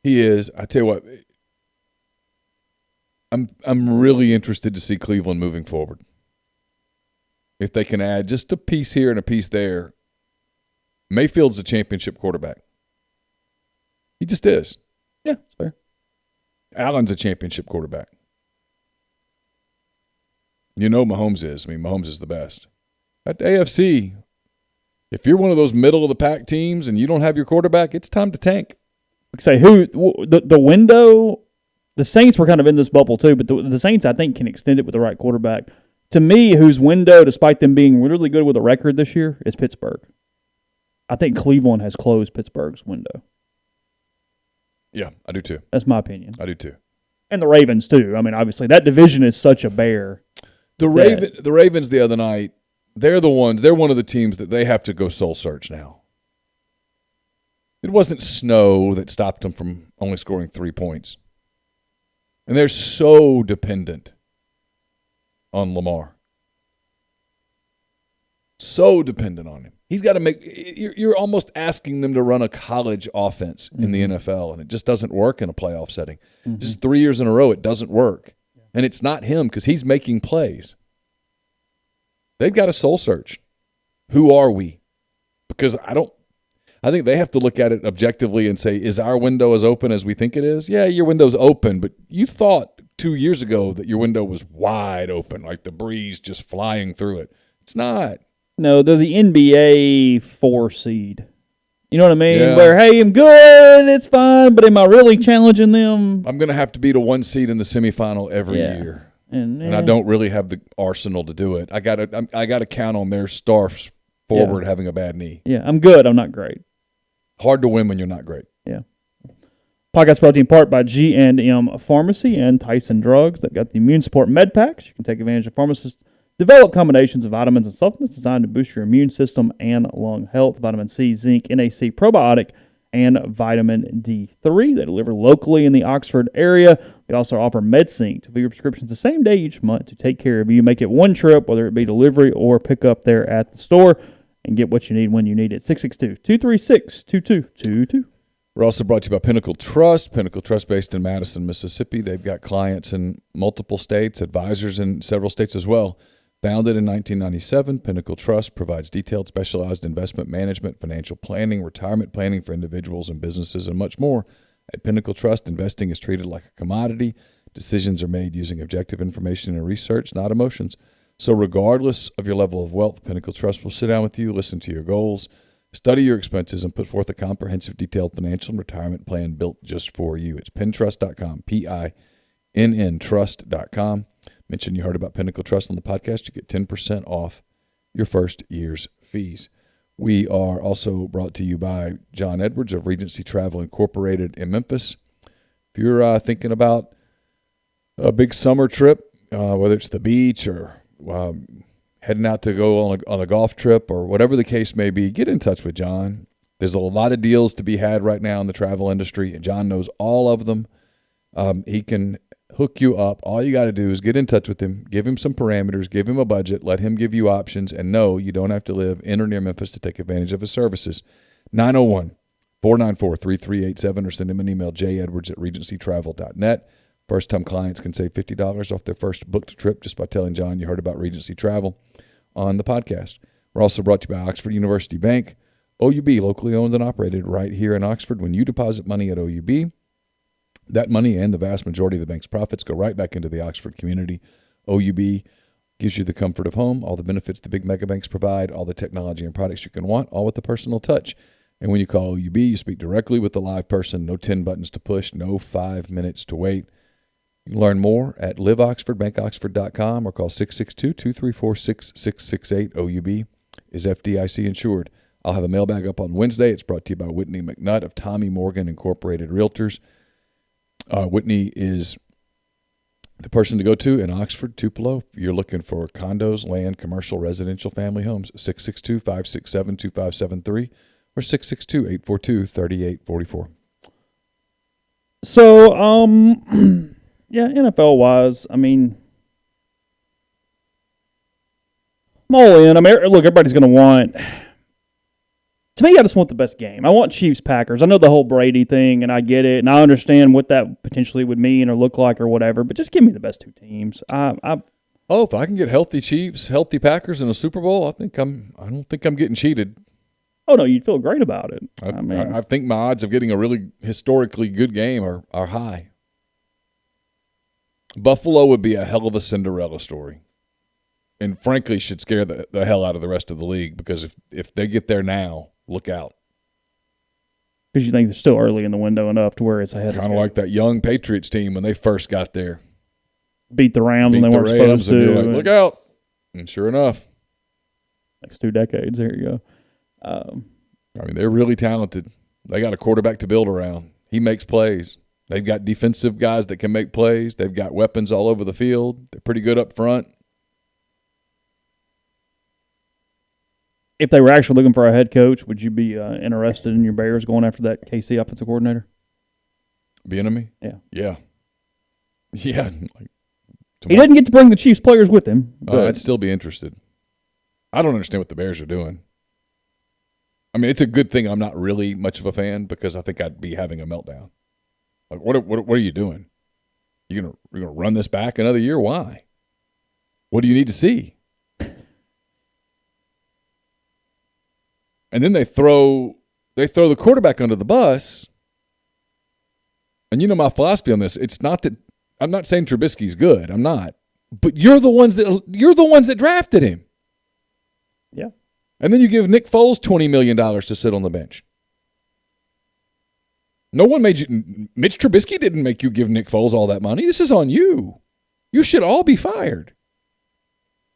he is. I tell you what, I'm really interested to see Cleveland moving forward. If they can add just a piece here and a piece there, Mayfield's a championship quarterback. He just is. Yeah, it's fair. Allen's a championship quarterback. You know Mahomes is. I mean, Mahomes is the best. At AFC, if you're one of those middle-of-the-pack teams and you don't have your quarterback, it's time to tank. Say the window, the Saints were kind of in this bubble too, but the Saints, I think, can extend it with the right quarterback. To me, whose window, despite them being really good with a record this year, is Pittsburgh. I think Cleveland has closed Pittsburgh's window. Yeah, I do too. That's my opinion. I do too. And the Ravens too. I mean, obviously, that division is such a bear. The Ravens the other night, they're one of the teams that they have to go soul search now. It wasn't snow that stopped them from only scoring 3 points. And they're so dependent on Lamar. So dependent on him. He's got to make – you're almost asking them to run a college offense in the NFL, and it just doesn't work in a playoff setting. This is 3 years in a row it doesn't work. And it's not him because he's making plays. They've got a soul search. Who are we? Because I think they have to look at it objectively and say, is our window as open as we think it is? Yeah, your window's open, but you thought 2 years ago that your window was wide open, like the breeze just flying through it. It's not. No, they're the NBA 4 seed. You know what I mean? Yeah. Where, hey, I'm good, it's fine, but am I really challenging them? I'm going to have to beat a 1 seed in the semifinal every year. And I don't really have the arsenal to do it. I got to count on their star forward having a bad knee. Yeah, I'm good, I'm not great. Hard to win when you're not great. Yeah. Podcast brought to you in part by G&M Pharmacy and Tyson Drugs. They've got the Immune Support Med Packs. You can take advantage of pharmacists' develop combinations of vitamins and supplements designed to boost your immune system and lung health. Vitamin C, zinc, NAC, probiotic, and vitamin D3. They deliver locally in the Oxford area. They also offer MedSync to fill your prescriptions the same day each month to take care of you. Make it one trip, whether it be delivery or pick up there at the store, and get what you need when you need it. 662-236-2222. We're also brought to you by Pinnacle Trust. Pinnacle Trust based in Madison, Mississippi. They've got clients in multiple states, advisors in several states as well. Founded in 1997, Pinnacle Trust provides detailed specialized investment management, financial planning, retirement planning for individuals and businesses, and much more. At Pinnacle Trust, investing is treated like a commodity. Decisions are made using objective information and research, not emotions. So regardless of your level of wealth, Pinnacle Trust will sit down with you, listen to your goals, study your expenses, and put forth a comprehensive, detailed financial and retirement plan built just for you. It's pintrust.com, PINN trust.com. Mention you heard about Pinnacle Trust on the podcast. You get 10% off your first year's fees. We are also brought to you by John Edwards of Regency Travel Incorporated in Memphis. If you're thinking about a big summer trip, whether it's the beach or heading out to go on a golf trip or whatever the case may be, get in touch with John. There's a lot of deals to be had right now in the travel industry, and John knows all of them. He can hook you up. All you got to do is get in touch with him, give him some parameters, give him a budget, let him give you options, and no, you don't have to live in or near Memphis to take advantage of his services. 901-494-3387 or send him an email, jedwards@regencytravel.net. First-time clients can save $50 off their first booked trip just by telling John you heard about Regency Travel on the podcast. We're also brought to you by Oxford University Bank. OUB, locally owned and operated right here in Oxford. When you deposit money at OUB, that money and the vast majority of the bank's profits go right back into the Oxford community. OUB gives you the comfort of home, all the benefits the big mega banks provide, all the technology and products you can want, all with the personal touch. And when you call OUB, you speak directly with the live person. No 10 buttons to push, no 5 minutes to wait. You can learn more at liveoxfordbankoxford.com or call 662-234-6668. OUB is FDIC insured. I'll have a mailbag up on Wednesday. It's brought to you by Whitney McNutt of Tommy Morgan Incorporated Realtors. Whitney is the person to go to in Oxford, Tupelo. If you're looking for condos, land, commercial, residential, family homes, 662-567-2573 or 662-842-3844. So, yeah, NFL-wise, I mean, I'm all in. I mean, look, everybody's going to want – to me, I just want the best game. I want Chiefs-Packers. I know the whole Brady thing, and I get it, and I understand what that potentially would mean or look like or whatever, but just give me the best two teams. If I can get healthy Chiefs, healthy Packers in a Super Bowl, I don't think I'm getting cheated. Oh, no, you'd feel great about it. I think my odds of getting a really historically good game are high. Buffalo would be a hell of a Cinderella story. And frankly, should scare the hell out of the rest of the league, because if they get there now, look out. Because you think they're still early in the window enough to where it's ahead. Kind of like that young Patriots team when they first got there. Beat the Rams when they weren't supposed to. And you're like, look out. And sure enough. Next 2 decades, there you go. I mean, they're really talented. They got a quarterback to build around. He makes plays. They've got defensive guys that can make plays. They've got weapons all over the field. They're pretty good up front. If they were actually looking for a head coach, would you be interested in your Bears going after that KC offensive coordinator? Bieniemy? Yeah. Yeah. Yeah. He didn't get to bring the Chiefs players with him. I'd still be interested. I don't understand what the Bears are doing. I mean, it's a good thing I'm not really much of a fan, because I think I'd be having a meltdown. Like, what are you doing? You're gonna run this back another year? Why? What do you need to see? And then they throw the quarterback under the bus. And you know my philosophy on this. It's not that I'm not saying Trubisky's good. I'm not. But you're the ones that drafted him. Yeah. And then you give Nick Foles $20 million to sit on the bench. No one made you. Mitch Trubisky didn't make you give Nick Foles all that money. This is on you. You should all be fired.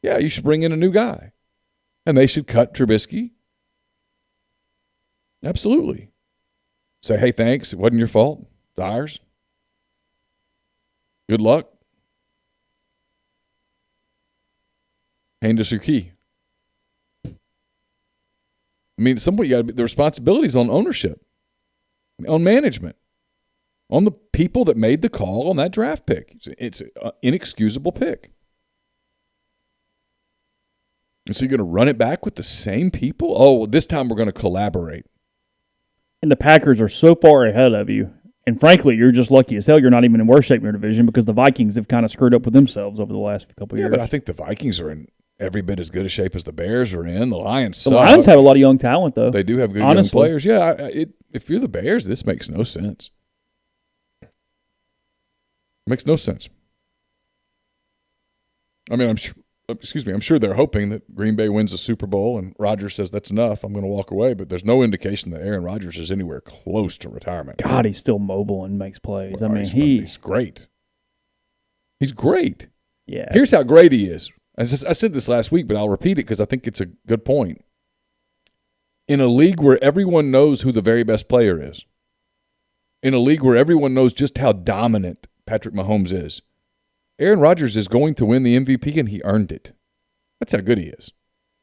Yeah, you should bring in a new guy. And they should cut Trubisky. Absolutely. Say, hey, thanks. It wasn't your fault. It's ours. Good luck. Hand us your key. I mean, somebody got to be the responsibilities on ownership, on management, on the people that made the call on that draft pick. It's an inexcusable pick. And so you're going to run it back with the same people? Oh, well, this time we're going to collaborate. And the Packers are so far ahead of you. And frankly, you're just lucky as hell you're not even in worse shape in your division, because the Vikings have kind of screwed up with themselves over the last couple of years. Yeah, but I think the Vikings are in every bit as good a shape as the Bears are in. The Lions suck. The Lions have a lot of young talent, though. They do have good young players. Yeah, if you're the Bears, this makes no sense. It makes no sense. I mean, I'm sure they're hoping that Green Bay wins the Super Bowl and Rodgers says that's enough, I'm going to walk away, but there's no indication that Aaron Rodgers is anywhere close to retirement. God, he's still mobile and makes plays. Well, I mean, he's great. He's great. Yeah. Here's how great he is. I said this last week, but I'll repeat it because I think it's a good point. In a league where everyone knows who the very best player is, in a league where everyone knows just how dominant Patrick Mahomes is, Aaron Rodgers is going to win the MVP, and he earned it. That's how good he is.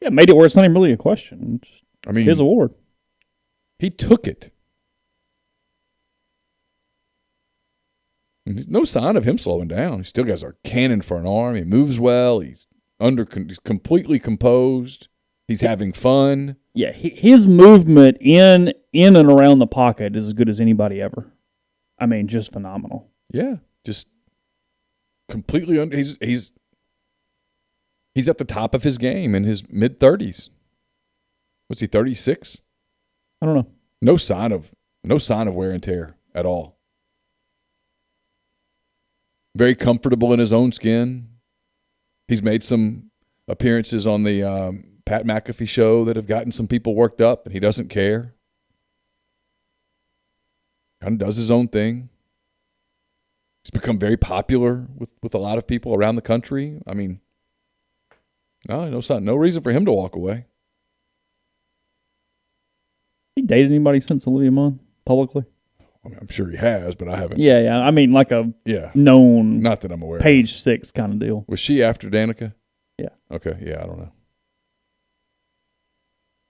Yeah, made it where it's not even really a question. It's his award. He took it. And there's no sign of him slowing down. He still got a cannon for an arm. He moves well. He's completely composed. He's having fun. Yeah, his movement in and around the pocket is as good as anybody ever. I mean, just phenomenal. Yeah, just completely he's at the top of his game in his mid-30s. What's he, 36? I don't know. No sign of wear and tear at all. Very comfortable in his own skin. He's made some appearances on the Pat McAfee show that have gotten some people worked up, and he doesn't care. kind of does his own thing. He's become very popular with a lot of people around the country. I mean, no reason for him to walk away. He dated anybody since Olivia Munn publicly? I mean, I'm sure he has, but I haven't. Yeah. I mean, like a known, not that I'm aware. Page 6 kind of deal. Was she after Danica? Yeah. Okay. Yeah, I don't know.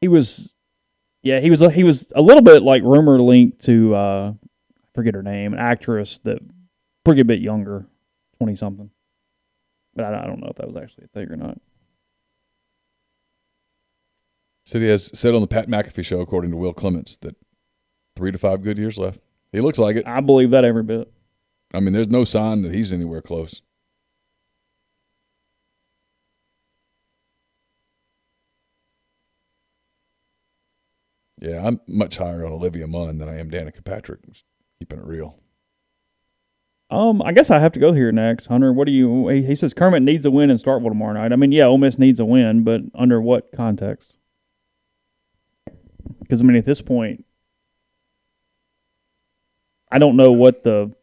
He was a little bit like rumor linked to I forget her name, an actress that pretty a bit younger, 20-something. But I don't know if that was actually a thing or not. Said he has said on the Pat McAfee show, according to Will Clements, that 3 to 5 good years left. He looks like it. I believe that every bit. I mean, there's no sign that he's anywhere close. Yeah, I'm much higher on Olivia Munn than I am Danica Patrick. Just keeping it real. I guess I have to go here next, Hunter. What do you? He says Kermit needs a win in Starkville tomorrow night. I mean, yeah, Ole Miss needs a win, but under what context? Because I mean, at this point, I don't know what the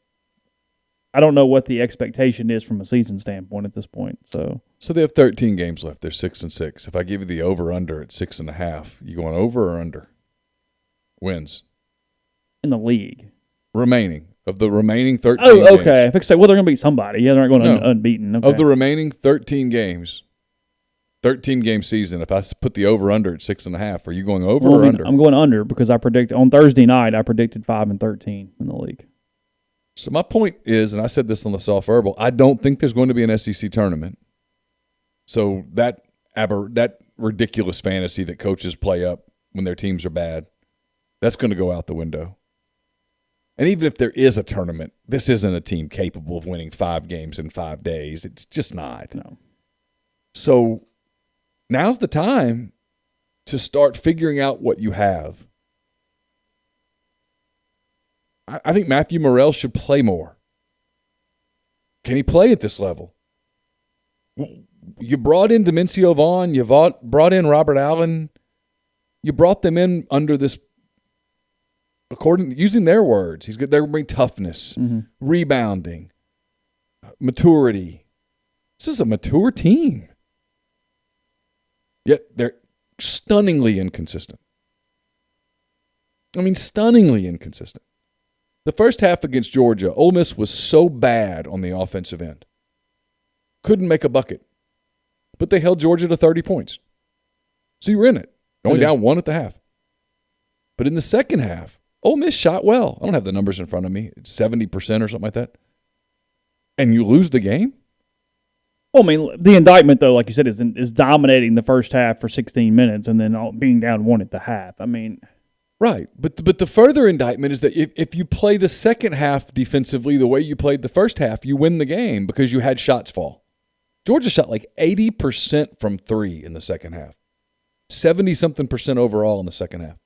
expectation is from a season standpoint at this point. So they have 13 games left. They're 6-6. If I give you the over/under at 6.5, you going over or under? Wins in the league remaining. Of the remaining 13 games. Okay. If I say, well, they're going to beat somebody. Yeah, they're not going unbeaten. Okay. Of the remaining 13 games, 13-game season, if I put the over-under at 6.5, are you going over or under? I'm going under because I predicted on Thursday night, I predicted 5-13 in the league. So my point is, and I said this on the Soft Verbal, I don't think there's going to be an SEC tournament. So that ridiculous fantasy that coaches play up when their teams are bad, that's going to go out the window. And even if there is a tournament, this isn't a team capable of winning 5 games in 5 days. It's just not. No. So now's the time to start figuring out what you have. I think Matthew Morrell should play more. Can he play at this level? You brought in Demencio Vaughn. You brought in Robert Allen. You brought them in under this, using their words. They're going to bring toughness, rebounding, maturity. This is a mature team. Yet they're stunningly inconsistent. I mean, stunningly inconsistent. The first half against Georgia, Ole Miss was so bad on the offensive end. Couldn't make a bucket. But they held Georgia to 30 points. So you were in it. Only down 1 at the half. But in the second half, Ole Miss shot well. I don't have the numbers in front of me. It's 70% or something like that. And you lose the game? Well, I mean, the indictment, though, like you said, is dominating the first half for 16 minutes and then being down 1 at the half. I mean... Right, but the further indictment is that if you play the second half defensively the way you played the first half, you win the game because you had shots fall. Georgia shot like 80% from 3 in the second half. 70-something% overall in the second half.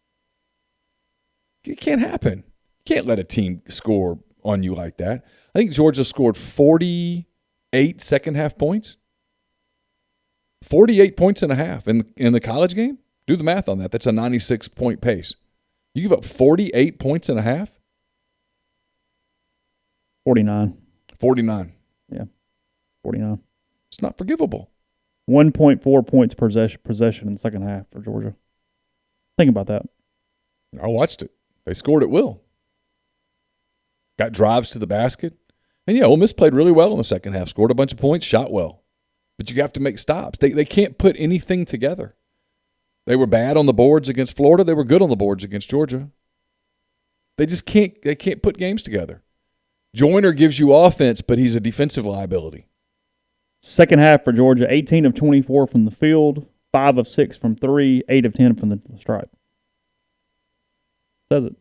It can't happen. You can't let a team score on you like that. I think Georgia scored 48 second-half points. 48 points and a half in the college game? Do the math on that. That's a 96-point pace. You give up 48 points and a half? 49. 49. Yeah, 49. It's not forgivable. 1.4 points per possession in the second half for Georgia. Think about that. I watched it. They scored at will. Got drives to the basket. And, yeah, Ole Miss played really well in the second half. Scored a bunch of points, shot well. But you have to make stops. They can't put anything together. They were bad on the boards against Florida. They were good on the boards against Georgia. They just can't put games together. Joyner gives you offense, but he's a defensive liability. Second half for Georgia, 18 of 24 from the field, 5 of 6 from 3, 8 of 10 from the stripe. Says it.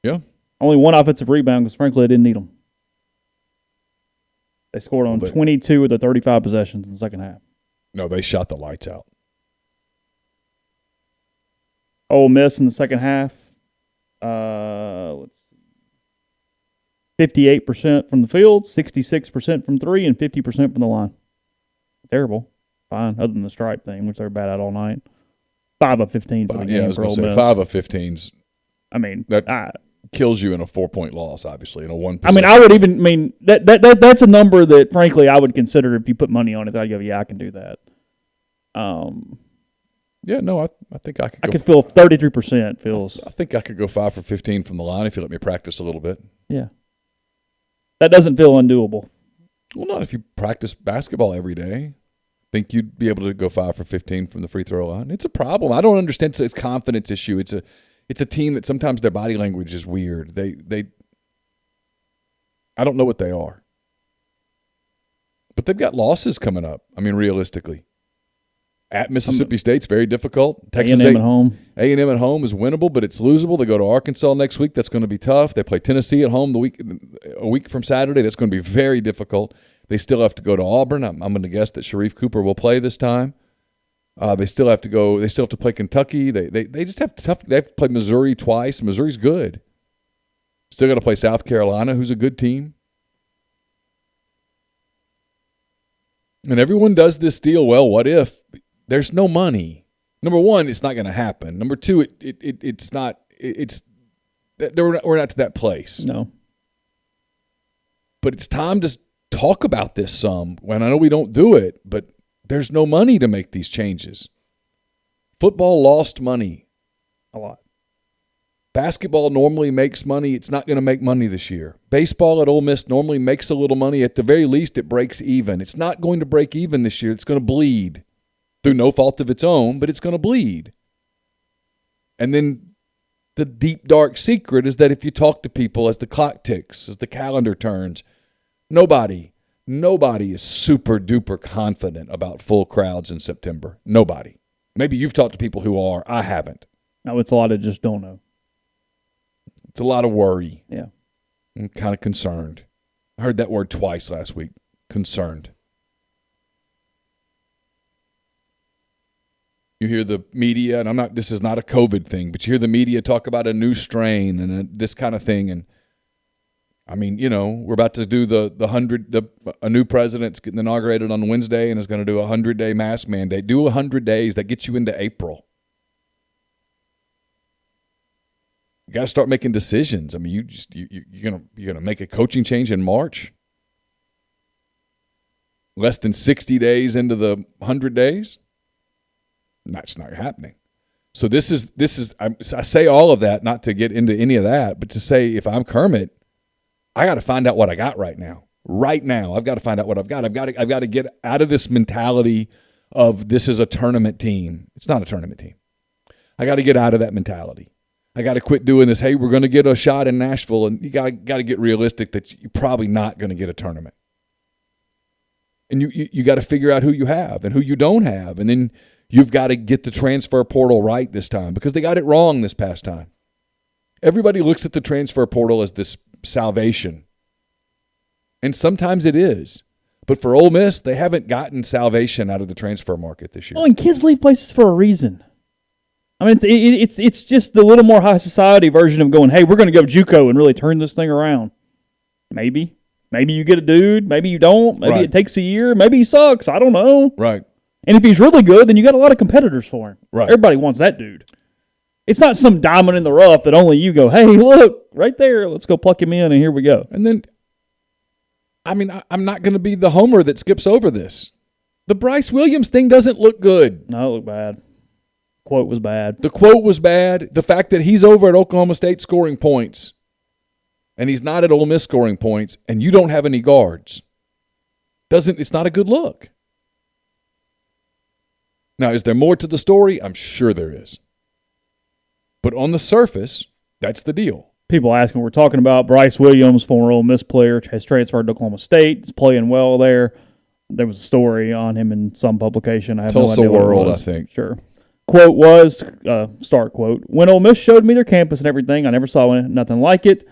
Yeah. Only 1 offensive rebound because, frankly, they didn't need them. They scored on 22 of the 35 possessions in the second half. No, they shot the lights out. Ole Miss in the second half, let's see, 58% from the field, 66% from 3, and 50% from the line. Terrible. Fine, other than the stripe thing, which they're bad at all night. 5 of 15 for the game for Ole Miss. 5 of 15's. I mean, kills you in a 4-point loss, obviously, in a one. I mean, that's a number that, frankly, I would consider if you put money on it. I'd go, yeah, I can do that. Yeah, no, I think I could. I could feel 33% feels. I think I could go 5 for 15 from the line if you let me practice a little bit. Yeah, that doesn't feel undoable. Well, not if you practice basketball every day. I think you'd be able to go 5 for 15 from the free throw line. It's a problem. I don't understand. It's a confidence issue. It's a team that sometimes their body language is weird. I don't know what they are, but they've got losses coming up. I mean, realistically. At Mississippi State's very difficult. Texas A&M at home. A&M at home is winnable, but it's losable. They go to Arkansas next week. That's going to be tough. They play Tennessee at home a week from Saturday. That's going to be very difficult. They still have to go to Auburn. I'm going to guess that Sharif Cooper will play this time. They still have to go. They still have to play Kentucky. They just have tough. They have to play Missouri twice. Missouri's good. Still got to play South Carolina, who's a good team. And everyone does this deal. Well, what if? There's no money. Number one, it's not going to happen. Number two, it's not. We're not to that place. No. But it's time to talk about this some. When I know we don't do it, but there's no money to make these changes. Football lost money. A lot. Basketball normally makes money. It's not going to make money this year. Baseball at Ole Miss normally makes a little money. At the very least, it breaks even. It's not going to break even this year. It's going to bleed. Through no fault of its own, but it's going to bleed. And then the deep, dark secret is that if you talk to people as the clock ticks, as the calendar turns, nobody is super-duper confident about full crowds in September. Nobody. Maybe you've talked to people who are. I haven't. No, it's a lot of just don't know. It's a lot of worry. Yeah. I'm kind of concerned. I heard that word twice last week, concerned. You hear the media, and this is not a COVID thing, but you hear the media talk about a new strain and this kind of thing. And I mean, we're about to do a new president's getting inaugurated on Wednesday and is going to do a 100-day mask mandate. Do 100 days. That gets you into April. You got to start making decisions. I mean, you're gonna make a coaching change in March. Less than 60 days into the 100 days. That's not happening. So this is. I say all of that not to get into any of that, but to say if I'm Kermit, I got to find out what I got right now. Right now, I've got to find out what I've got. I've got to get out of this mentality of this is a tournament team. It's not a tournament team. I got to get out of that mentality. I got to quit doing this. Hey, we're going to get a shot in Nashville, and you got to get realistic that you're probably not going to get a tournament. And you got to figure out who you have and who you don't have, and then you've got to get the transfer portal right this time because they got it wrong this past time. Everybody looks at the transfer portal as this salvation, and sometimes it is. But for Ole Miss, they haven't gotten salvation out of the transfer market this year. Oh, and kids leave places for a reason. I mean, it's just the little more high society version of going, hey, we're going to go JUCO and really turn this thing around. Maybe you get a dude. Maybe you don't. Maybe it takes a year. Maybe he sucks. I don't know. Right. And if he's really good, then you got a lot of competitors for him. Right. Everybody wants that dude. It's not some diamond in the rough that only you go, hey, look, right there. Let's go pluck him in, and here we go. And then, I mean, I'm not going to be the homer that skips over this. The Bryce Williams thing doesn't look good. No, it looked bad. Quote was bad. The quote was bad. The fact that he's over at Oklahoma State scoring points, and he's not at Ole Miss scoring points, and you don't have any guards, it's not a good look. Now, is there more to the story? I'm sure there is. But on the surface, that's the deal. People asking, we're talking about Bryce Williams, former Ole Miss player, has transferred to Oklahoma State. He's playing well there. There was a story on him in some publication. I have Tulsa no idea World, what it was. I think. Sure. Quote was, start quote, when Ole Miss showed me their campus and everything, I never saw nothing like it.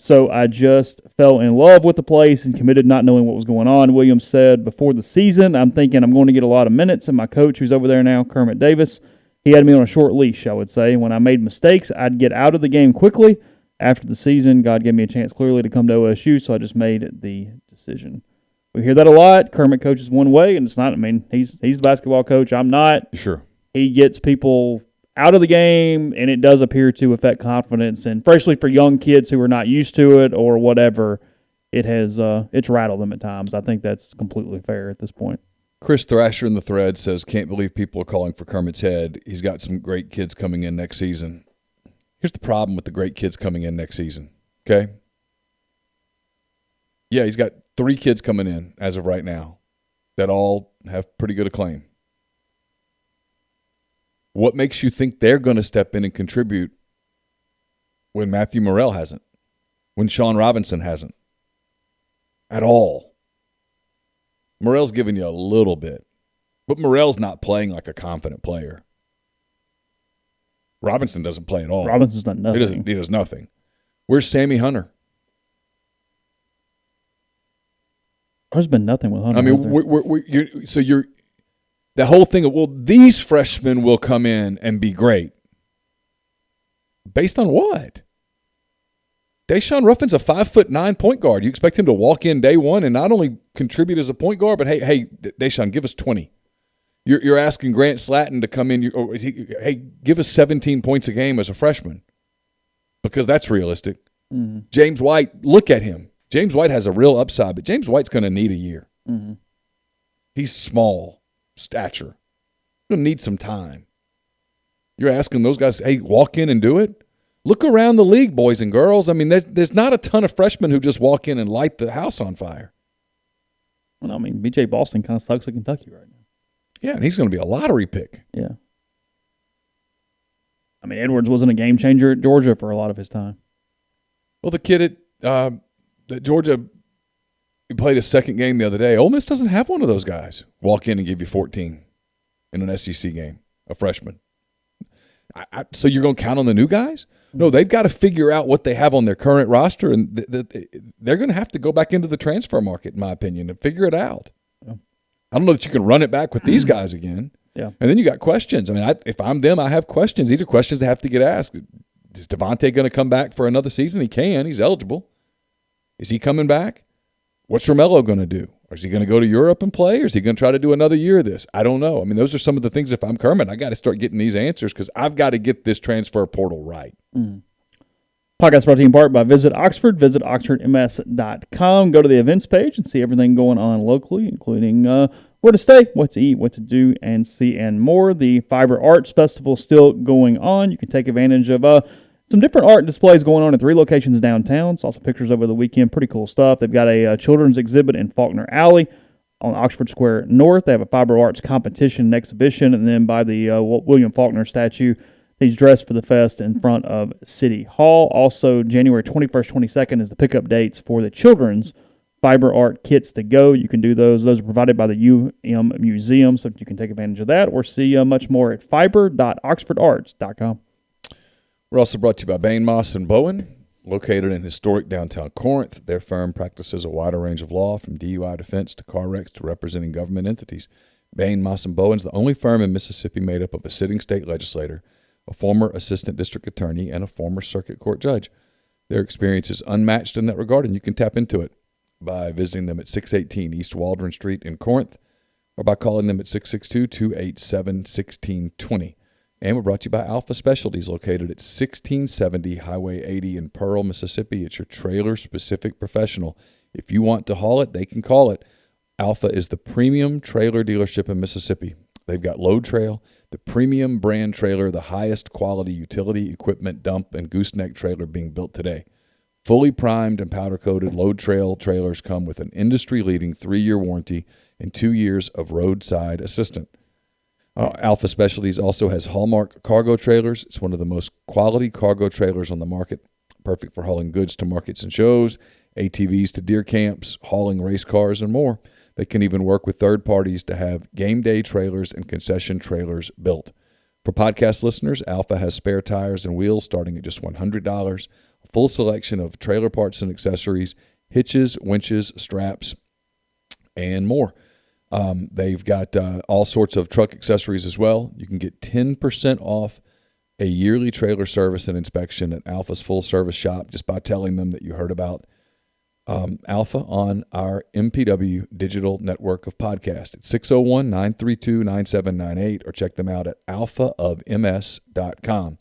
So I just fell in love with the place and committed not knowing what was going on. Williams said before the season, I'm thinking I'm going to get a lot of minutes. And my coach, who's over there now, Kermit Davis, he had me on a short leash, I would say. When I made mistakes, I'd get out of the game quickly. After the season, God gave me a chance clearly to come to OSU, so I just made the decision. We hear that a lot. Kermit coaches one way, and it's not. I mean, he's the basketball coach. I'm not. Sure. He gets people out of the game, and it does appear to affect confidence. And especially for young kids who are not used to it or whatever, it has it's rattled them at times. I think that's completely fair at this point. Chris Thrasher in the thread says, can't believe people are calling for Kermit's head. He's got some great kids coming in next season. Here's the problem with the great kids coming in next season, okay? Yeah, he's got 3 kids coming in as of right now that all have pretty good acclaim. What makes you think they're going to step in and contribute when Matthew Morrell hasn't, when Sean Robinson hasn't at all? Morrell's giving you a little bit, but Morrell's not playing like a confident player. Robinson doesn't play at all. Robinson's done nothing. He does nothing. Where's Sammy Hunter? There's been nothing with Hunter. I mean, you're the whole thing of, well, these freshmen will come in and be great. Based on what? Deshaun Ruffin's a 5'9" point guard. You expect him to walk in day one and not only contribute as a point guard, but hey, Deshaun, give us 20. You're asking Grant Slatton to come in. Give us 17 points a game as a freshman, because that's realistic. Mm-hmm. James White, look at him. James White has a real upside, but James White's going to need a year. Mm-hmm. He's small stature. He's going to need some time. You're asking those guys, hey, walk in and do it? Look around the league, boys and girls. I mean, there's not a ton of freshmen who just walk in and light the house on fire. Well, I mean, B.J. Boston kind of sucks at Kentucky right now. Yeah, and he's going to be a lottery pick. Yeah. I mean, Edwards wasn't a game changer at Georgia for a lot of his time. Well, the kid at Georgia, he played his second game the other day. Ole Miss doesn't have one of those guys. Walk in and give you 14 in an SEC game, a freshman. So you're going to count on the new guys? No, they've got to figure out what they have on their current roster, and they're going to have to go back into the transfer market, in my opinion, and figure it out. Yeah. I don't know that you can run it back with these guys again. Yeah. And then you got questions. I mean, if I'm them, I have questions. These are questions that have to get asked. Is Devontae going to come back for another season? He can. He's eligible. Is he coming back? What's Romello going to do? Or is he going to go to Europe and play, or is he going to try to do another year of this? I don't know. I mean, those are some of the things, if I'm Kermit, I got to start getting these answers, because I've got to get this transfer portal right. Mm. Podcast brought to you in part by Visit Oxford. Visit oxfordms.com. Go to the events page and see everything going on locally, including where to stay, what to eat, what to do, and see, and more. The Fiber Arts Festival still going on. You can take advantage of some different art displays going on at 3 locations downtown. Saw some pictures over the weekend. Pretty cool stuff. They've got a children's exhibit in Faulkner Alley on Oxford Square North. They have a fiber arts competition and exhibition. And then by the William Faulkner statue, he's dressed for the fest in front of City Hall. Also, January 21st, 22nd is the pickup dates for the children's fiber art kits to go. You can do those. Those are provided by the UM Museum, so you can take advantage of that or see much more at fiber.oxfordarts.com. We're also brought to you by Bain, Moss & Bowen, located in historic downtown Corinth. Their firm practices a wider range of law, from DUI defense to car wrecks to representing government entities. Bain, Moss & Bowen is the only firm in Mississippi made up of a sitting state legislator, a former assistant district attorney, and a former circuit court judge. Their experience is unmatched in that regard, and you can tap into it by visiting them at 618 East Waldron Street in Corinth, or by calling them at 662-287-1620. And we're brought to you by Alpha Specialties, located at 1670 Highway 80 in Pearl, Mississippi. It's your trailer-specific professional. If you want to haul it, they can call it. Alpha is the premium trailer dealership in Mississippi. They've got Load Trail, the premium brand trailer, the highest quality utility equipment dump and gooseneck trailer being built today. Fully primed and powder-coated Load Trail trailers come with an industry-leading 3-year warranty and 2 years of roadside assistance. Alpha Specialties also has Hallmark cargo trailers. It's one of the most quality cargo trailers on the market, perfect for hauling goods to markets and shows, ATVs to deer camps, hauling race cars, and more. They can even work with third parties to have game day trailers and concession trailers built. For podcast listeners, Alpha has spare tires and wheels starting at just $100, a full selection of trailer parts and accessories, hitches, winches, straps, and more. They've got all sorts of truck accessories as well. You can get 10% off a yearly trailer service and inspection at Alpha's full-service shop just by telling them that you heard about Alpha on our MPW digital network of podcasts. It's 601-932-9798, or check them out at alphaofms.com.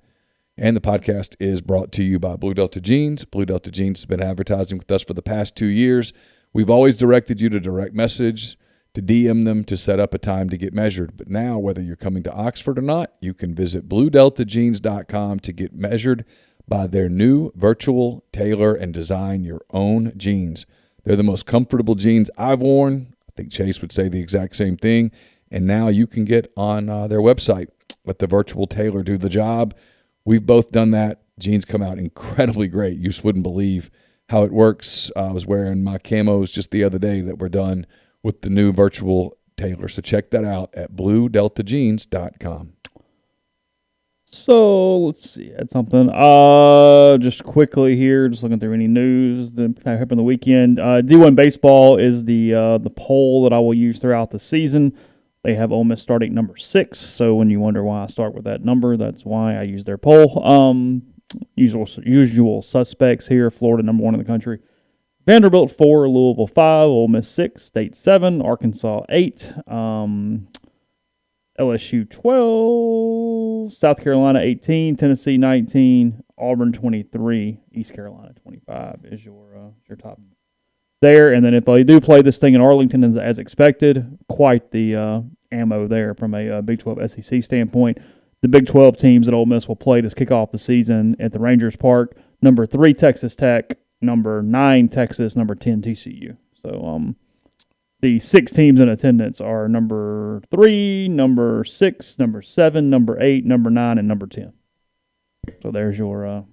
And the podcast is brought to you by Blue Delta Jeans. Blue Delta Jeans has been advertising with us for the past 2 years. We've always directed you to direct message, to DM them, to set up a time to get measured. But now, whether you're coming to Oxford or not, you can visit bluedeltajeans.com to get measured by their new virtual tailor and design your own jeans. They're the most comfortable jeans I've worn. I think Chase would say the exact same thing. And now you can get on their website, let the virtual tailor do the job. We've both done that. Jeans come out incredibly great. You just wouldn't believe how it works. I was wearing my camos just the other day that were done with the new virtual tailor. So check that out at bluedeltajeans.com. So let's see, I had something. Just quickly here, just looking through any news that happened the weekend. D1 baseball is the poll that I will use throughout the season. They have Ole Miss starting number 6. So when you wonder why I start with that number, that's why I use their poll. Usual suspects here: Florida number 1 in the country, Vanderbilt 4, Louisville 5, Ole Miss 6, State 7, Arkansas 8, LSU 12, South Carolina 18, Tennessee 19, Auburn 23, East Carolina 25 is your top there. And then if they do play this thing in Arlington as expected, quite the ammo there from a Big 12 SEC standpoint. The Big 12 teams that Ole Miss will play to kick off the season at the Rangers Park: number 3 Texas Tech, number 9 Texas, number 10 TCU. So the 6 teams in attendance are number 3, number 6, number 7, number 8, number 9, and number 10. So there's your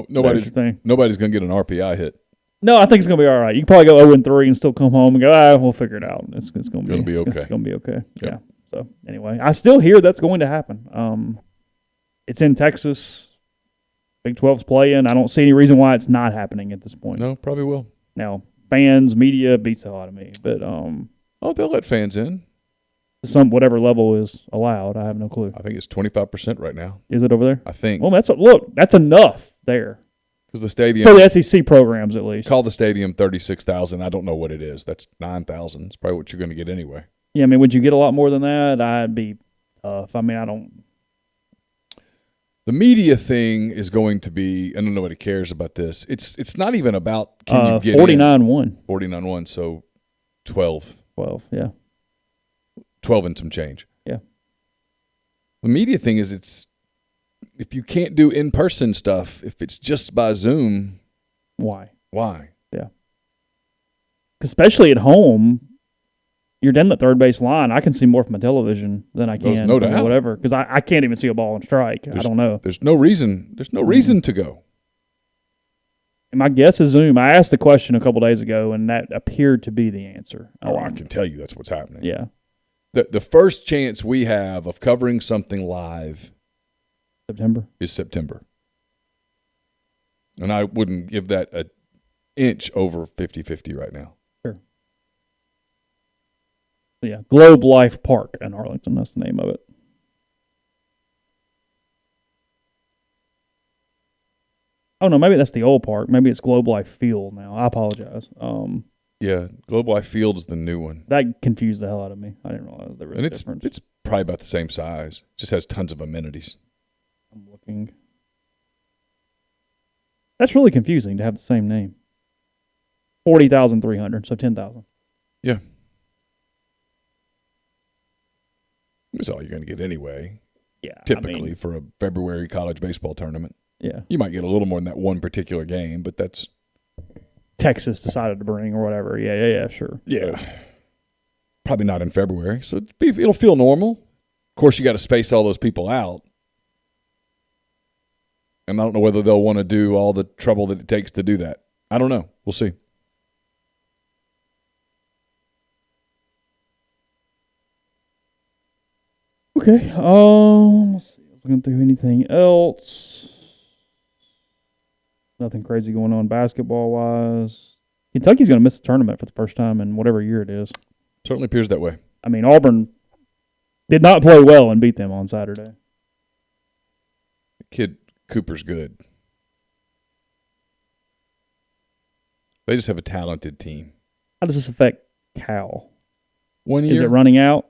nobody's going to get an RPI hit. No, I think it's going to be all right. You can probably go 0-3 and still come home and go, we'll figure it out. It's going to be okay. It's going to be okay. Yep. Yeah. So anyway, I still hear that's going to happen. It's in Texas. Big 12's playing. I don't see any reason why it's not happening at this point. No, probably will. Now, fans, media beats the hell out of me, but they'll let fans in. Whatever level is allowed. I have no clue. I think it's 25% right now. Is it over there? I think. Well, that's enough there. Because the stadium, for the SEC programs at least. Call the stadium 36,000. I don't know what it is. That's 9,000. It's probably what you're going to get anyway. Yeah, I mean, would you get a lot more than that? I'd be tough. I mean, I don't. The media thing is going to be, and nobody cares about this. It's not even about can you get 49-1. 49-1, so 12. 12, yeah. 12 and some change. Yeah. The media thing is if you can't do in-person stuff, if it's just by Zoom. Why? Yeah. Especially at home, you're down the third base line. I can see more from a television than I can no doubt. Whatever, because I can't even see a ball and strike. I don't know. There's no reason to go. And my guess is Zoom. I asked the question a couple days ago, and that appeared to be the answer. I can tell you that's what's happening. Yeah. The first chance we have of covering something live is September. And I wouldn't give that an inch over 50-50 right now. Sure. Yeah, Globe Life Park in Arlington. That's the name of it. Oh, no, maybe that's the old park. Maybe it's Globe Life Field now. I apologize. Yeah, Globe Life Field is the new one. That confused the hell out of me. I didn't realize there was a difference. It's probably about the same size. Just has tons of amenities. I'm looking. That's really confusing to have the same name. 40,300, so 10,000. Yeah. That's all you're going to get anyway. Yeah. Typically for a February college baseball tournament. Yeah. You might get a little more than that one particular game, but that's Texas decided to bring or whatever. Yeah, sure. Yeah. Probably not in February, so it'll feel normal. Of course, you got to space all those people out. And I don't know whether they'll want to do all the trouble that it takes to do that. I don't know. We'll see. Okay. Let's see. I was looking through anything else. Nothing crazy going on basketball-wise. Kentucky's going to miss the tournament for the first time in whatever year it is. Certainly appears that way. I mean, Auburn did not play well and beat them on Saturday. Kid Cooper's good. They just have a talented team. How does this affect Cal? 1 year? Is it running out?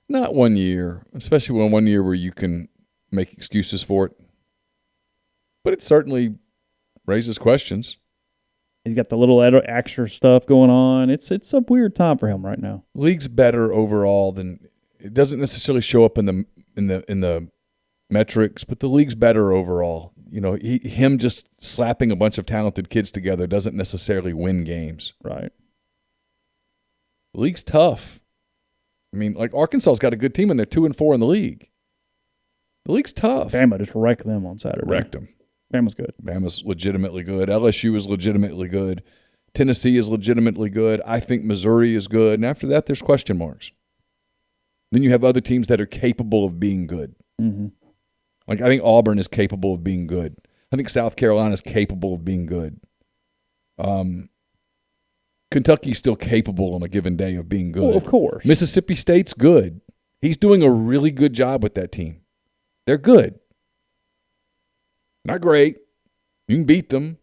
Not 1 year, especially 1 year where you can make excuses for it. But it certainly raises questions. He's got the little extra stuff going on. It's a weird time for him right now. League's better overall than it doesn't necessarily show up in the metrics, but the league's better overall. You know, him just slapping a bunch of talented kids together doesn't necessarily win games. Right. The league's tough. I mean, like Arkansas's got a good team and they're 2-4 in the league. The league's tough. Bama just wrecked them on Saturday. Wrecked them. Bama's good. Bama's legitimately good. LSU is legitimately good. Tennessee is legitimately good. I think Missouri is good. And after that, there's question marks. Then you have other teams that are capable of being good. Mm-hmm. Like I think Auburn is capable of being good. I think South Carolina is capable of being good. Kentucky's still capable on a given day of being good. Well, of course. Mississippi State's good. He's doing a really good job with that team. They're good. Not great. You can beat them.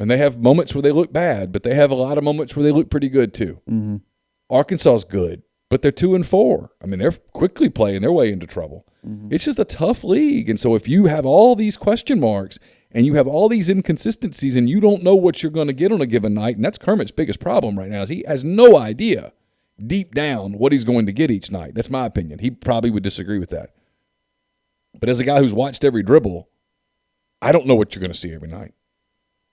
And they have moments where they look bad, but they have a lot of moments where they look pretty good too. Mm-hmm. Arkansas's good, but they're 2-4. I mean, they're quickly playing their way into trouble. Mm-hmm. It's just a tough league. And so if you have all these question marks and you have all these inconsistencies and you don't know what you're going to get on a given night, and that's Kermit's biggest problem right now is he has no idea deep down what he's going to get each night. That's my opinion. He probably would disagree with that. But as a guy who's watched every dribble, I don't know what you're going to see every night.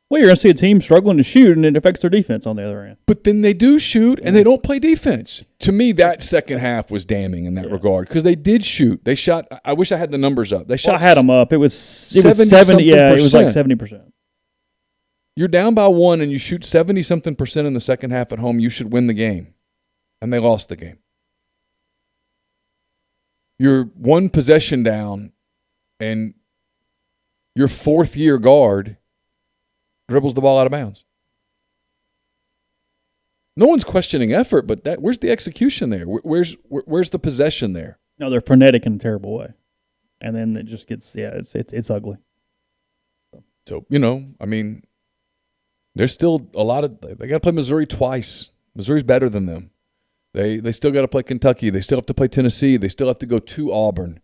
Well, you're going to see a team struggling to shoot, and it affects their defense on the other end. But then they do shoot, and they don't play defense. To me, that second half was damning in that regard because they did shoot. They shot. I wish I had the numbers up. They shot. Well, I had them up. It was 70. Yeah, it was like 70%. You're down by 1, and you shoot 70-something% in the second half at home. You should win the game, and they lost the game. You're 1 possession down, and your fourth-year guard dribbles the ball out of bounds. No one's questioning effort, but where's the execution there? Where's the possession there? No, they're frenetic in a terrible way, and then it just gets it's ugly. So I mean, there's still a lot of they got to play Missouri twice. Missouri's better than them. They still got to play Kentucky. They still have to play Tennessee. They still have to go to Auburn.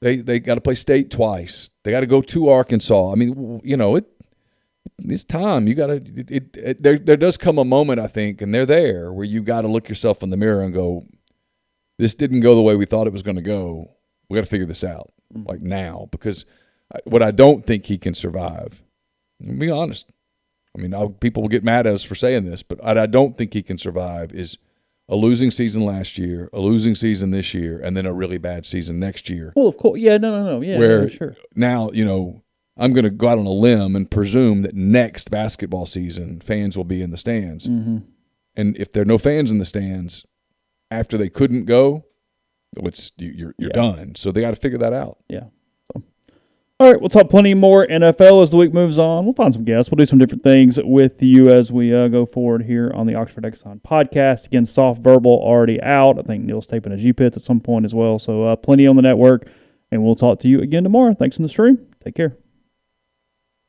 They got to play State twice. They got to go to Arkansas. I mean, it's time. You got to. There does come a moment, I think, and they're there where you got to look yourself in the mirror and go, "This didn't go the way we thought it was going to go. We got to figure this out like now." Because what I don't think he can survive. I'll be honest. I mean, people will get mad at us for saying this, but what I don't think he can survive is a losing season last year, a losing season this year, and then a really bad season next year. Well, of course. Yeah, no. Yeah, where sure. Now, I'm going to go out on a limb and presume that next basketball season fans will be in the stands. Mm-hmm. And if there are no fans in the stands after they couldn't go, you're done. So they got to figure that out. Yeah. All right, we'll talk plenty more NFL as the week moves on. We'll find some guests. We'll do some different things with you as we go forward here on the Oxford Exxon Podcast. Again, Soft Verbal already out. I think Neal's taping a G-Pits at some point as well. So plenty on the network, and we'll talk to you again tomorrow. Thanks in the stream. Take care.